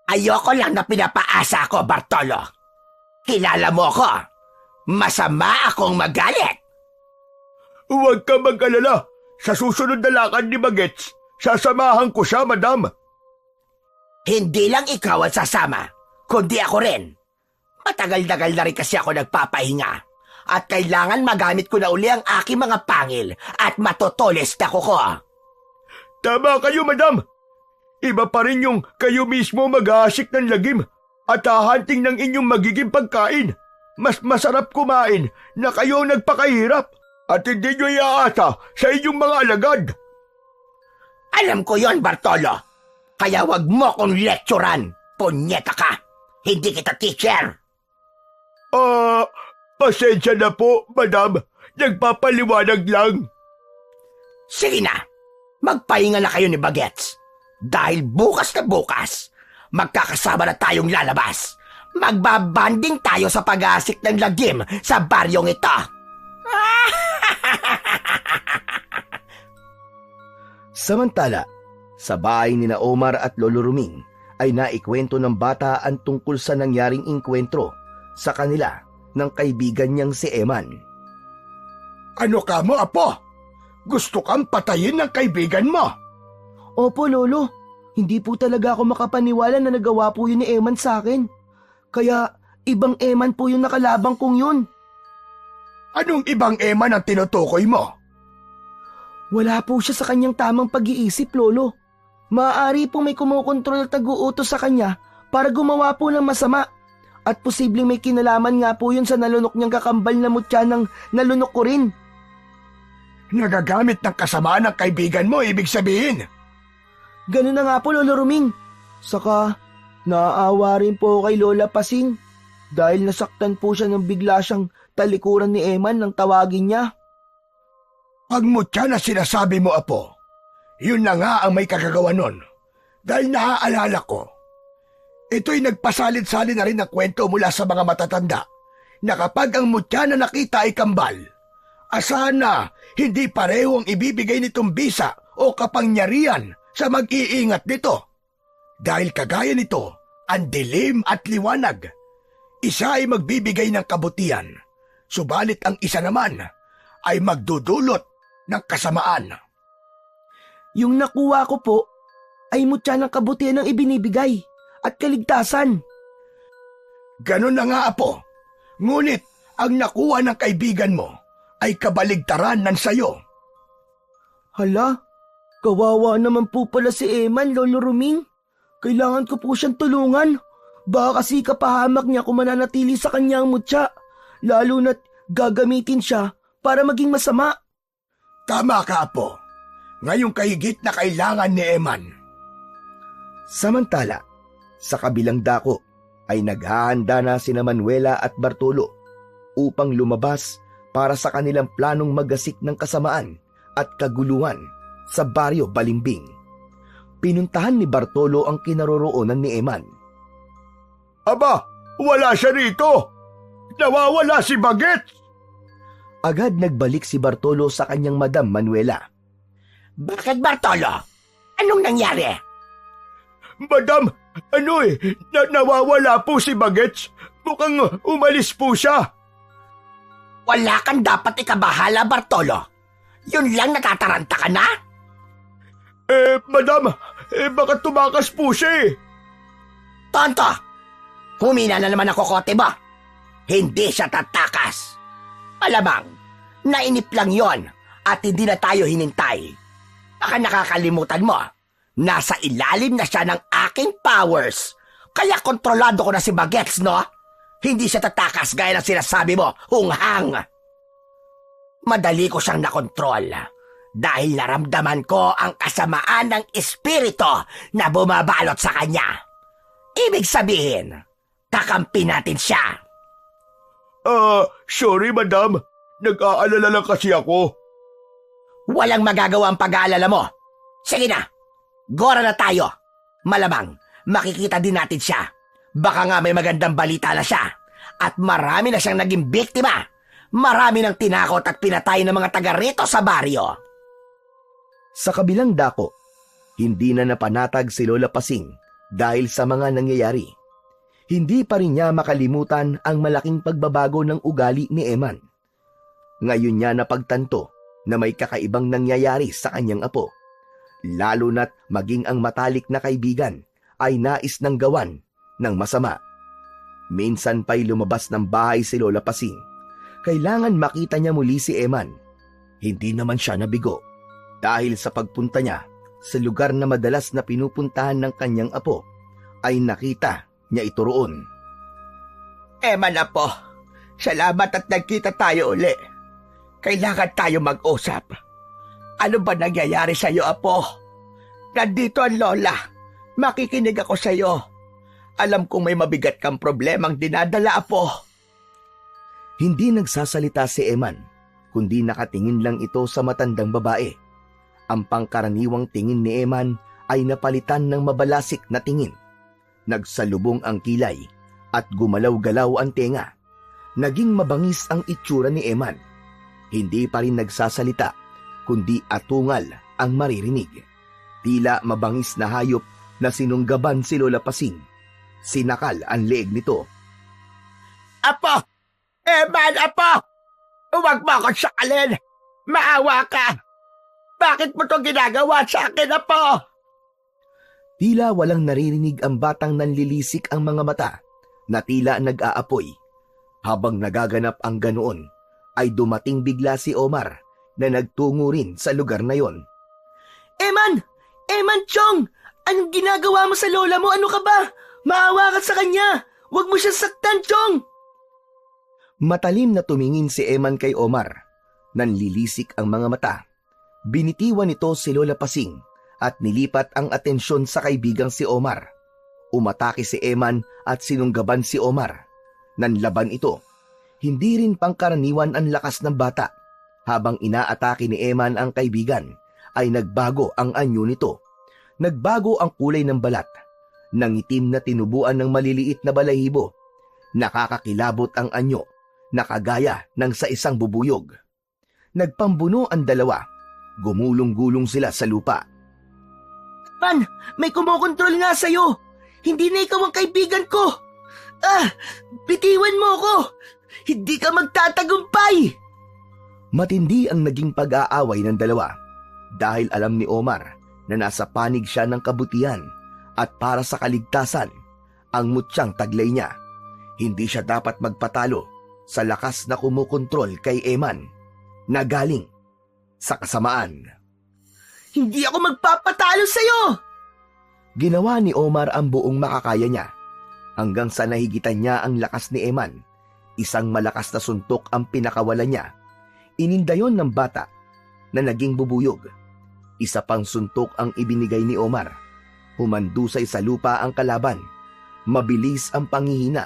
Ayoko lang na pinapaasa ako, Bartolo. Kilala mo ako. Masama akong magalit. Huwag ka mag-alala. Sa susunod na lakad ni Bagets, sasamahan ko siya, madam. Hindi lang ikaw ang sasama, kundi ako rin. Matagal-tagal na rin kasi ako nagpapahinga. At kailangan magamit ko na uli ang aking mga pangil at matotoles na kuko. Tama kayo, madam. Iba pa rin yung kayo mismo mag-aasik ng lagim at hahanting ng inyong magiging pagkain. Mas masarap kumain na kayo nagpakahirap at hindi nyo iaasa sa inyong mga alagad. Alam ko yon, Bartolo. Kaya wag mo kong lecturan. Punyeta ka. Hindi kita teacher. Pasensya na po, madam. Nagpapaliwanag lang. Sige na. Magpahinga na kayo ni Bagets. Dahil bukas na bukas, magkakasama na tayong lalabas. Magbabanding tayo sa pag-aasik ng lagim sa baryong ito. Samantala, sa bahay ni na Omar at Lolo Ruming ay naikwento ng bata ang tungkol sa nangyaring inkwentro sa kanila ng kaibigan niyang si Eman. Ano ka mo, apo? Gusto kang patayin ng kaibigan mo? Opo, Lolo. Hindi po talaga ako makapaniwala na nagawa po yun ni Eman sa akin. Kaya ibang Eman po yung nakalabang kong yun. Anong ibang Eman ang tinutukoy mo? Wala po siya sa kanyang tamang pag-iisip, Lolo. Maaari po may kumukontrol at nag-uutos sa kanya para gumawa po ng masama. At posibleng may kinalaman nga po yun sa nalunok niyang kakambal na mutya ng nalunok ko rin. Nagagamit ng kasamaan ng kaibigan mo, ibig sabihin? Ganun na nga po, Lolo Ruming. Saka, naaawa rin po kay Lola Pasing dahil nasaktan po siya nang bigla siyang talikuran ni Eman nang tawagin niya. Pag mutya na sinasabi mo, apo, yun na nga ang may kagagawa nun. Dahil naaalala ko, ito'y nagpasalit-salit na rin ng kwento mula sa mga matatanda na kapag ang mutya na nakita ay kambal, asahan na hindi pareho ang ibibigay nitong bisa o kapangyarihan sa mag-iingat nito. Dahil kagaya nito, ang dilim at liwanag. Isa ay magbibigay ng kabutihan, subalit ang isa naman ay magdudulot ng kasamaan. Yung nakuha ko po ay mutya ng kabutihan ang ibinibigay at kaligtasan. Ganun na nga, apo. Ngunit ang nakuha ng kaibigan mo ay kabaligtaran ng sayo. Hala, kawawa naman po pala si Eman, Lolo Ruming. Kailangan ko po siyang tulungan. Baka kasi kapahamak niya kung mananatili sa kanyang mutya, lalo na't gagamitin siya para maging masama. Tama ka, apo. Ngayong kahigit na kailangan ni Eman. Samantala, sa kabilang dako ay naghahanda na sina Manuela at Bartolo upang lumabas para sa kanilang planong magasik ng kasamaan at kaguluhan sa baryo Balimbing. Pinuntahan ni Bartolo ang kinaroroonan ni Eman. Aba, wala siya rito! Nawawala si Bagets! Agad nagbalik si Bartolo sa kanyang Madam Manuela. Bakit, Bartolo? Anong nangyari? Madam, nawawala po si Bagets. Mukhang umalis po siya. Wala kang dapat ikabahala, Bartolo. Yun lang natataranta ka na? Madam, baka tumakas po siya eh. Tonto! Humina na naman ako, kote mo. Hindi siya tatakas. Malamang, nainip lang yon at hindi na tayo hinintay. Baka nakakalimutan mo, nasa ilalim na siya ng aking powers. Kaya kontrolado ko na si Bagets, no? Hindi siya tatakas gaya ng sinasabi mo, hunghang. Madali ko siyang nakontrol dahil naramdaman ko ang kasamaan ng espiritu na bumabalot sa kanya. Ibig sabihin, kakampi natin siya. Sorry madam. Nag-aalala lang kasi ako. Walang magagawa ang pag-aalala mo. Sige na, gora na tayo. Malamang, makikita din natin siya. Baka nga may magandang balita na siya. At marami na siyang naging biktima. Marami nang tinakot at pinatay ng mga taga rito sa baryo. Sa kabilang dako, hindi na napanatag si Lola Pasing dahil sa mga nangyayari. Hindi pa rin niya makalimutan ang malaking pagbabago ng ugali ni Eman. Ngayon niya napagtanto na may kakaibang nangyayari sa kanyang apo. Lalo na't maging ang matalik na kaibigan ay nais ng gawan ng masama. Minsan pa'y lumabas ng bahay si Lola Pasing. Kailangan makita niya muli si Eman. Hindi naman siya nabigo dahil sa pagpunta niya sa lugar na madalas na pinupuntahan ng kanyang apo ay nakita niya ito roon. Eman apo, salamat at nagkita tayo uli. Kailangan tayo mag-usap. Ano ba nangyayari sa iyo, apo? Nandito ang lola. Makikinig ako sa iyo. Alam kong may mabigat kang problemang dinadala, apo. Hindi nagsasalita si Eman, kundi nakatingin lang ito sa matandang babae. Ang pangkaraniwang tingin ni Eman ay napalitan ng mabalasik na tingin. Nagsalubong ang kilay at gumalaw-galaw ang tenga. Naging mabangis ang itsura ni Eman. Hindi pa rin nagsasalita, kundi atungal ang maririnig. Tila mabangis na hayop na sinunggaban si Lola Pasing. Sinakal ang leeg nito. Apo! Eman, apo! Huwag mo akong sakalin! Maawa ka! Bakit mo itong ginagawa sa akin, apo? Tila walang naririnig ang batang nanlilisik ang mga mata na tila nag-aapoy. Habang nagaganap ang ganoon, ay dumating bigla si Omar na nagtungo rin sa lugar na yon. Eman! Eman, Chong! Anong ginagawa mo sa lola mo? Ano ka ba? Maawa ka sa kanya! Huwag mo siyang saktan, Chong! Matalim na tumingin si Eman kay Omar. Nanlilisik ang mga mata. Binitiwan nito si Lola Pasing at nilipat ang atensyon sa kaibigang si Omar. Umatake si Eman at sinunggaban si Omar. Nanlaban ito. Hindi rin pangkaraniwan ang lakas ng bata. Habang inaatake ni Eman ang kaibigan, ay nagbago ang anyo nito. Nagbago ang kulay ng balat. Nangitim na tinubuan ng maliliit na balahibo. Nakakakilabot ang anyo, nakagaya ng sa isang bubuyog. Nagpambuno ang dalawa. Gumulong-gulong sila sa lupa. Man, may kumokontrol nga sa'yo. Hindi na ikaw ang kaibigan ko. Bitiwan mo ako. Hindi ka magtatagumpay. Matindi ang naging pag-aaway ng dalawa dahil alam ni Omar na nasa panig siya ng kabutihan at para sa kaligtasan ang mutyang taglay niya. Hindi siya dapat magpatalo sa lakas na kumukontrol kay Eman na galing sa kasamaan. Hindi ako magpapatalo sa'yo. Ginawa ni Omar ang buong makakaya niya hanggang sa nahigitan niya ang lakas ni Eman. Isang malakas na suntok ang pinakawalan niya. Inindayon ng bata na naging bubuyog. Isa pang suntok ang ibinigay ni Omar. Humandusay sa lupa ang kalaban. Mabilis ang panghihina.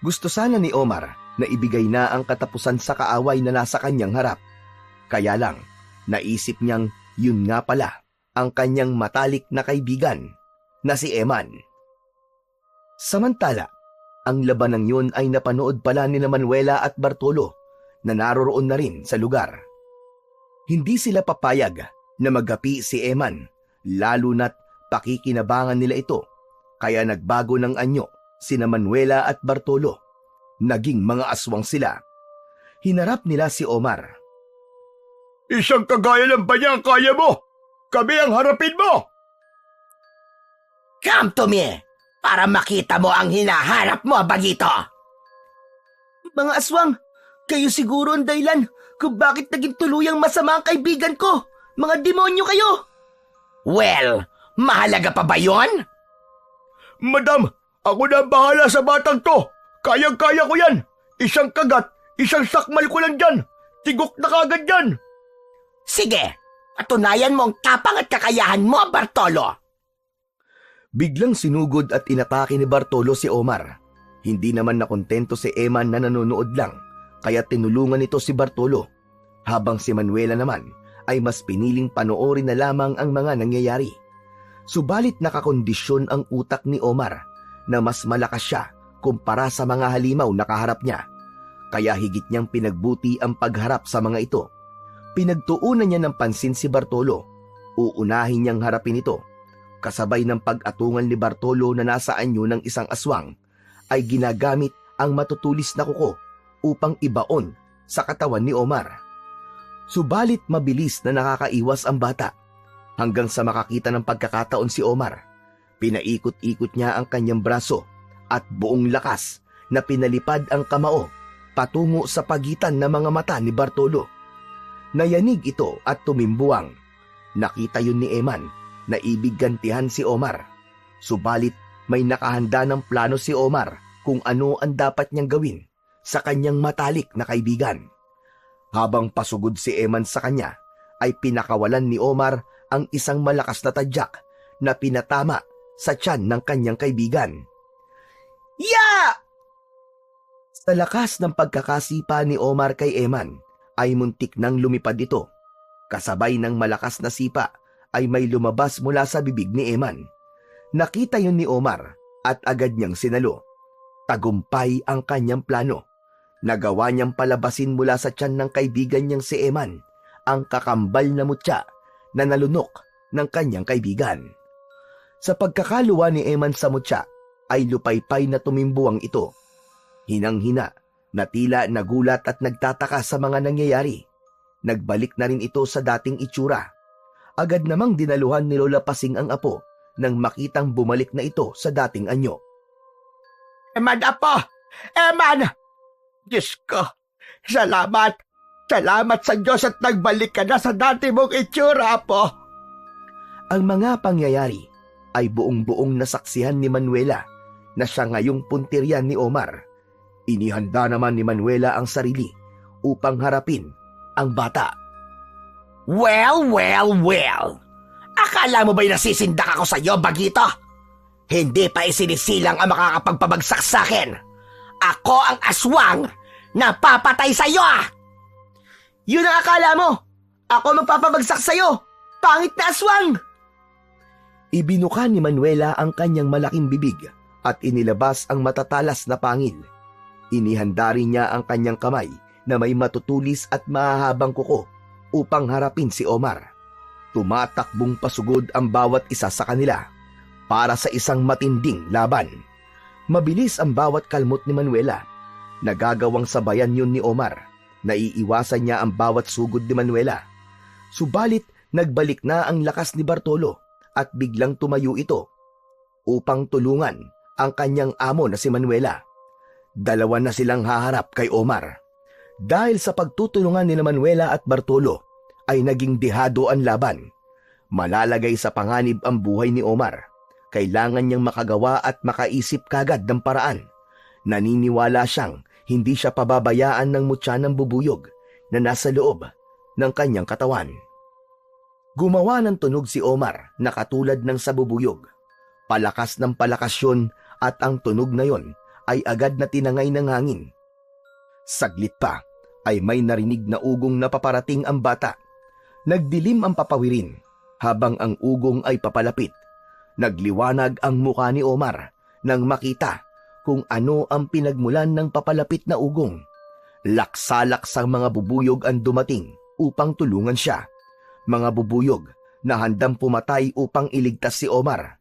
Gusto sana ni Omar na ibigay na ang katapusan sa kaaway na nasa kanyang harap. Kaya lang, naisip niyang yun nga pala ang kanyang matalik na kaibigan na si Eman. Samantala, ang labanang yun ay napanood pala ni Manuela at Bartolo na naroroon na rin sa lugar. Hindi sila papayag na magapi si Eman, lalo na't pakikinabangan nila ito, kaya nagbago ng anyo sina Manuela at Bartolo. Naging mga aswang sila. Hinarap nila si Omar. Isang kagaya ng ba niya ang kaya mo? Kami ang harapin mo! Come to me para makita mo ang hinahanap mo, Bagito! Mga aswang, kayo siguro ang dahilan kung bakit naging tuluyang masama ang kaibigan ko. Mga demonyo kayo! Well, mahalaga pa ba yon? Madam, ako na ang bahala sa batang to. Kayang-kaya ko yan. Isang kagat, isang sakmal ko lang dyan. Tigok na kagad yan. Sige, patunayan mo ang tapang at kakayahan mo, Bartolo. Biglang sinugod at inatake ni Bartolo si Omar. Hindi naman nakontento si Eman na nanonood lang, kaya tinulungan nito si Bartolo. Habang si Manuela naman ay mas piniling panoorin na lamang ang mga nangyayari. Subalit nakakondisyon ang utak ni Omar na mas malakas siya kumpara sa mga halimaw na kaharap niya. Kaya higit niyang pinagbuti ang pagharap sa mga ito. Pinagtuunan niya ng pansin si Bartolo. Uunahin niyang harapin ito. Kasabay ng pag-atungan ni Bartolo na nasa anyo ng isang aswang, ay ginagamit ang matutulis na kuko upang ibaon sa katawan ni Omar. Subalit mabilis na nakakaiwas ang bata. Hanggang sa makakita ng pagkakataon si Omar, pinaikot-ikot niya ang kanyang braso at buong lakas na pinalipad ang kamao patungo sa pagitan ng mga mata ni Bartolo. Nayanig ito at tumimbuang. Nakita yun ni Eman na ibig gantihan si Omar. Subalit may nakahanda ng plano si Omar kung ano ang dapat niyang gawin sa kanyang matalik na kaibigan. Habang pasugod si Eman sa kanya, ay pinakawalan ni Omar ang isang malakas na tadyak na pinatama sa tiyan ng kanyang kaibigan. Ya! Sa lakas ng pagkakasipa ni Omar kay Eman, ay muntik nang lumipad ito. Kasabay ng malakas na sipa, ay may lumabas mula sa bibig ni Eman. Nakita yun ni Omar at agad niyang sinalo. Tagumpay ang kanyang plano. Nagawa niyang palabasin mula sa tiyan ng kaibigan niyang si Eman ang kakambal na mutya na nalunok ng kanyang kaibigan. Sa pagkakaluwa ni Eman sa mutya, ay lupaypay na tumimbuang ito. Hinang-hina na tila nagulat at nagtataka sa mga nangyayari. Nagbalik na rin ito sa dating itsura. Agad namang dinaluhan ni Lola Pasing ang apo nang makitang bumalik na ito sa dating anyo. Eman, apo! Eman! Diyos ko, salamat! Salamat sa Diyos at nagbalik ka na sa dati mong itsura, apo! Ang mga pangyayari ay buong-buong nasaksihan ni Manuela na siya ngayong puntiryan ni Omar. Inihanda naman ni Manuela ang sarili upang harapin ang bata. Well! Akala mo ba'y nasisindak ako sa iyo, Bagito? Hindi pa isinisilang ang makakapagpabagsak sa akin. Ako ang aswang na papatay sa iyo! Yun ang akala mo! Ako magpapabagsak sa'yo! Pangit na aswang! Ibinuka ni Manuela ang kanyang malaking bibig at inilabas ang matatalas na pangil. Inihanda rin niya ang kanyang kamay na may matutulis at mahahabang kuko upang harapin si Omar. Tumatakbong pasugod ang bawat isa sa kanila para sa isang matinding laban. Mabilis ang bawat kalmot ni Manuela. Nagagawang sabayan yun ni Omar. Naiiwasan niya ang bawat sugod ni Manuela. Subalit nagbalik na ang lakas ni Bartolo at biglang tumayo ito upang tulungan ang kanyang amo na si Manuela. Dalawa na silang haharap kay Omar. Dahil sa pagtutulungan ni Manuela at Bartolo, ay naging dehado ang laban. Malalagay sa panganib ang buhay ni Omar. Kailangan niyang makagawa at makaisip kagad ng paraan. Naniniwala siyang hindi siya pababayaan ng mutya ng bubuyog na nasa loob ng kanyang katawan. Gumawa ng tunog si Omar na katulad ng sa bubuyog. Palakas ng palakas yun at ang tunog na yon ay agad na tinangay ng hangin. Saglit pa ay may narinig na ugong na paparating ang bata. Nagdilim ang papawirin habang ang ugong ay papalapit. Nagliwanag ang mukha ni Omar nang makita kung ano ang pinagmulan ng papalapit na ugong. Laksalaksang mga bubuyog ang dumating upang tulungan siya. Mga bubuyog na handang pumatay upang iligtas si Omar.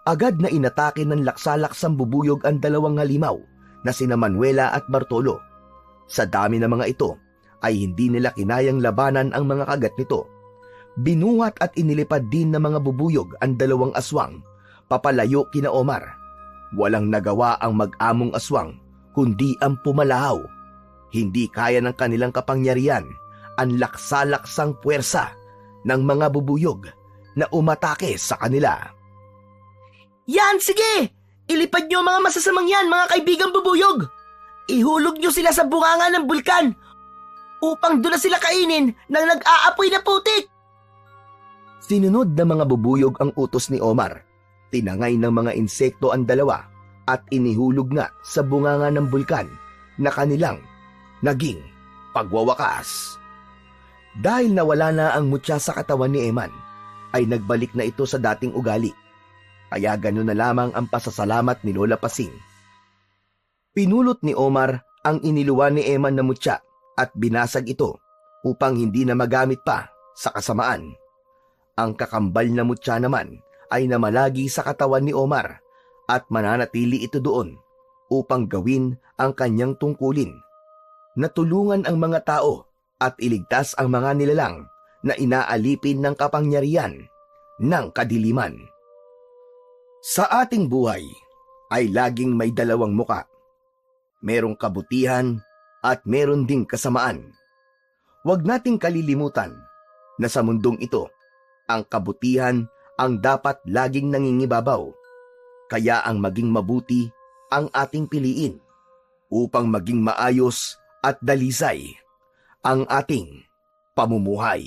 Agad na inatake ng laksalaksang bubuyog ang dalawang halimaw na sina Manuela at Bartolo. Sa dami ng mga ito ay hindi nila kinayang labanan ang mga kagat nito. Binuhat at inilipad din ng mga bubuyog ang dalawang aswang papalayo kina Omar. Walang nagawa ang mag-among aswang kundi ang pumalahaw. Hindi kaya ng kanilang kapangyarihan ang laksalaksang puwersa ng mga bubuyog na umatake sa kanila. Yan, sige! Ilipad niyo ang mga masasamang yan, mga kaibigang bubuyog! Ihulog niyo sila sa bunganga ng bulkan upang doon na sila kainin ng nag-aapoy na putik. Sinunod na mga bubuyog ang utos ni Omar. Tinangay ng mga insekto ang dalawa at inihulog nga sa bunganga ng bulkan na kanilang naging pagwawakas. Dahil nawala na ang mutya sa katawan ni Eman, ay nagbalik na ito sa dating ugali. Kaya gano'n na lamang ang pasasalamat ni Lola Pasing. Pinulot ni Omar ang iniluwan ni Eman na mutya at binasag ito upang hindi na magamit pa sa kasamaan. Ang kakambal na mutya naman ay namalagi sa katawan ni Omar at mananatili ito doon upang gawin ang kanyang tungkulin. Natulungan ang mga tao at iligtas ang mga nilalang na inaalipin ng kapangyarihan ng kadiliman. Sa ating buhay ay laging may dalawang muka. Merong kabutihan at meron ding kasamaan. Huwag nating kalilimutan na sa mundong ito, ang kabutihan ang dapat laging nangingibabaw. Kaya ang maging mabuti ang ating piliin upang maging maayos at dalisay ang ating pamumuhay.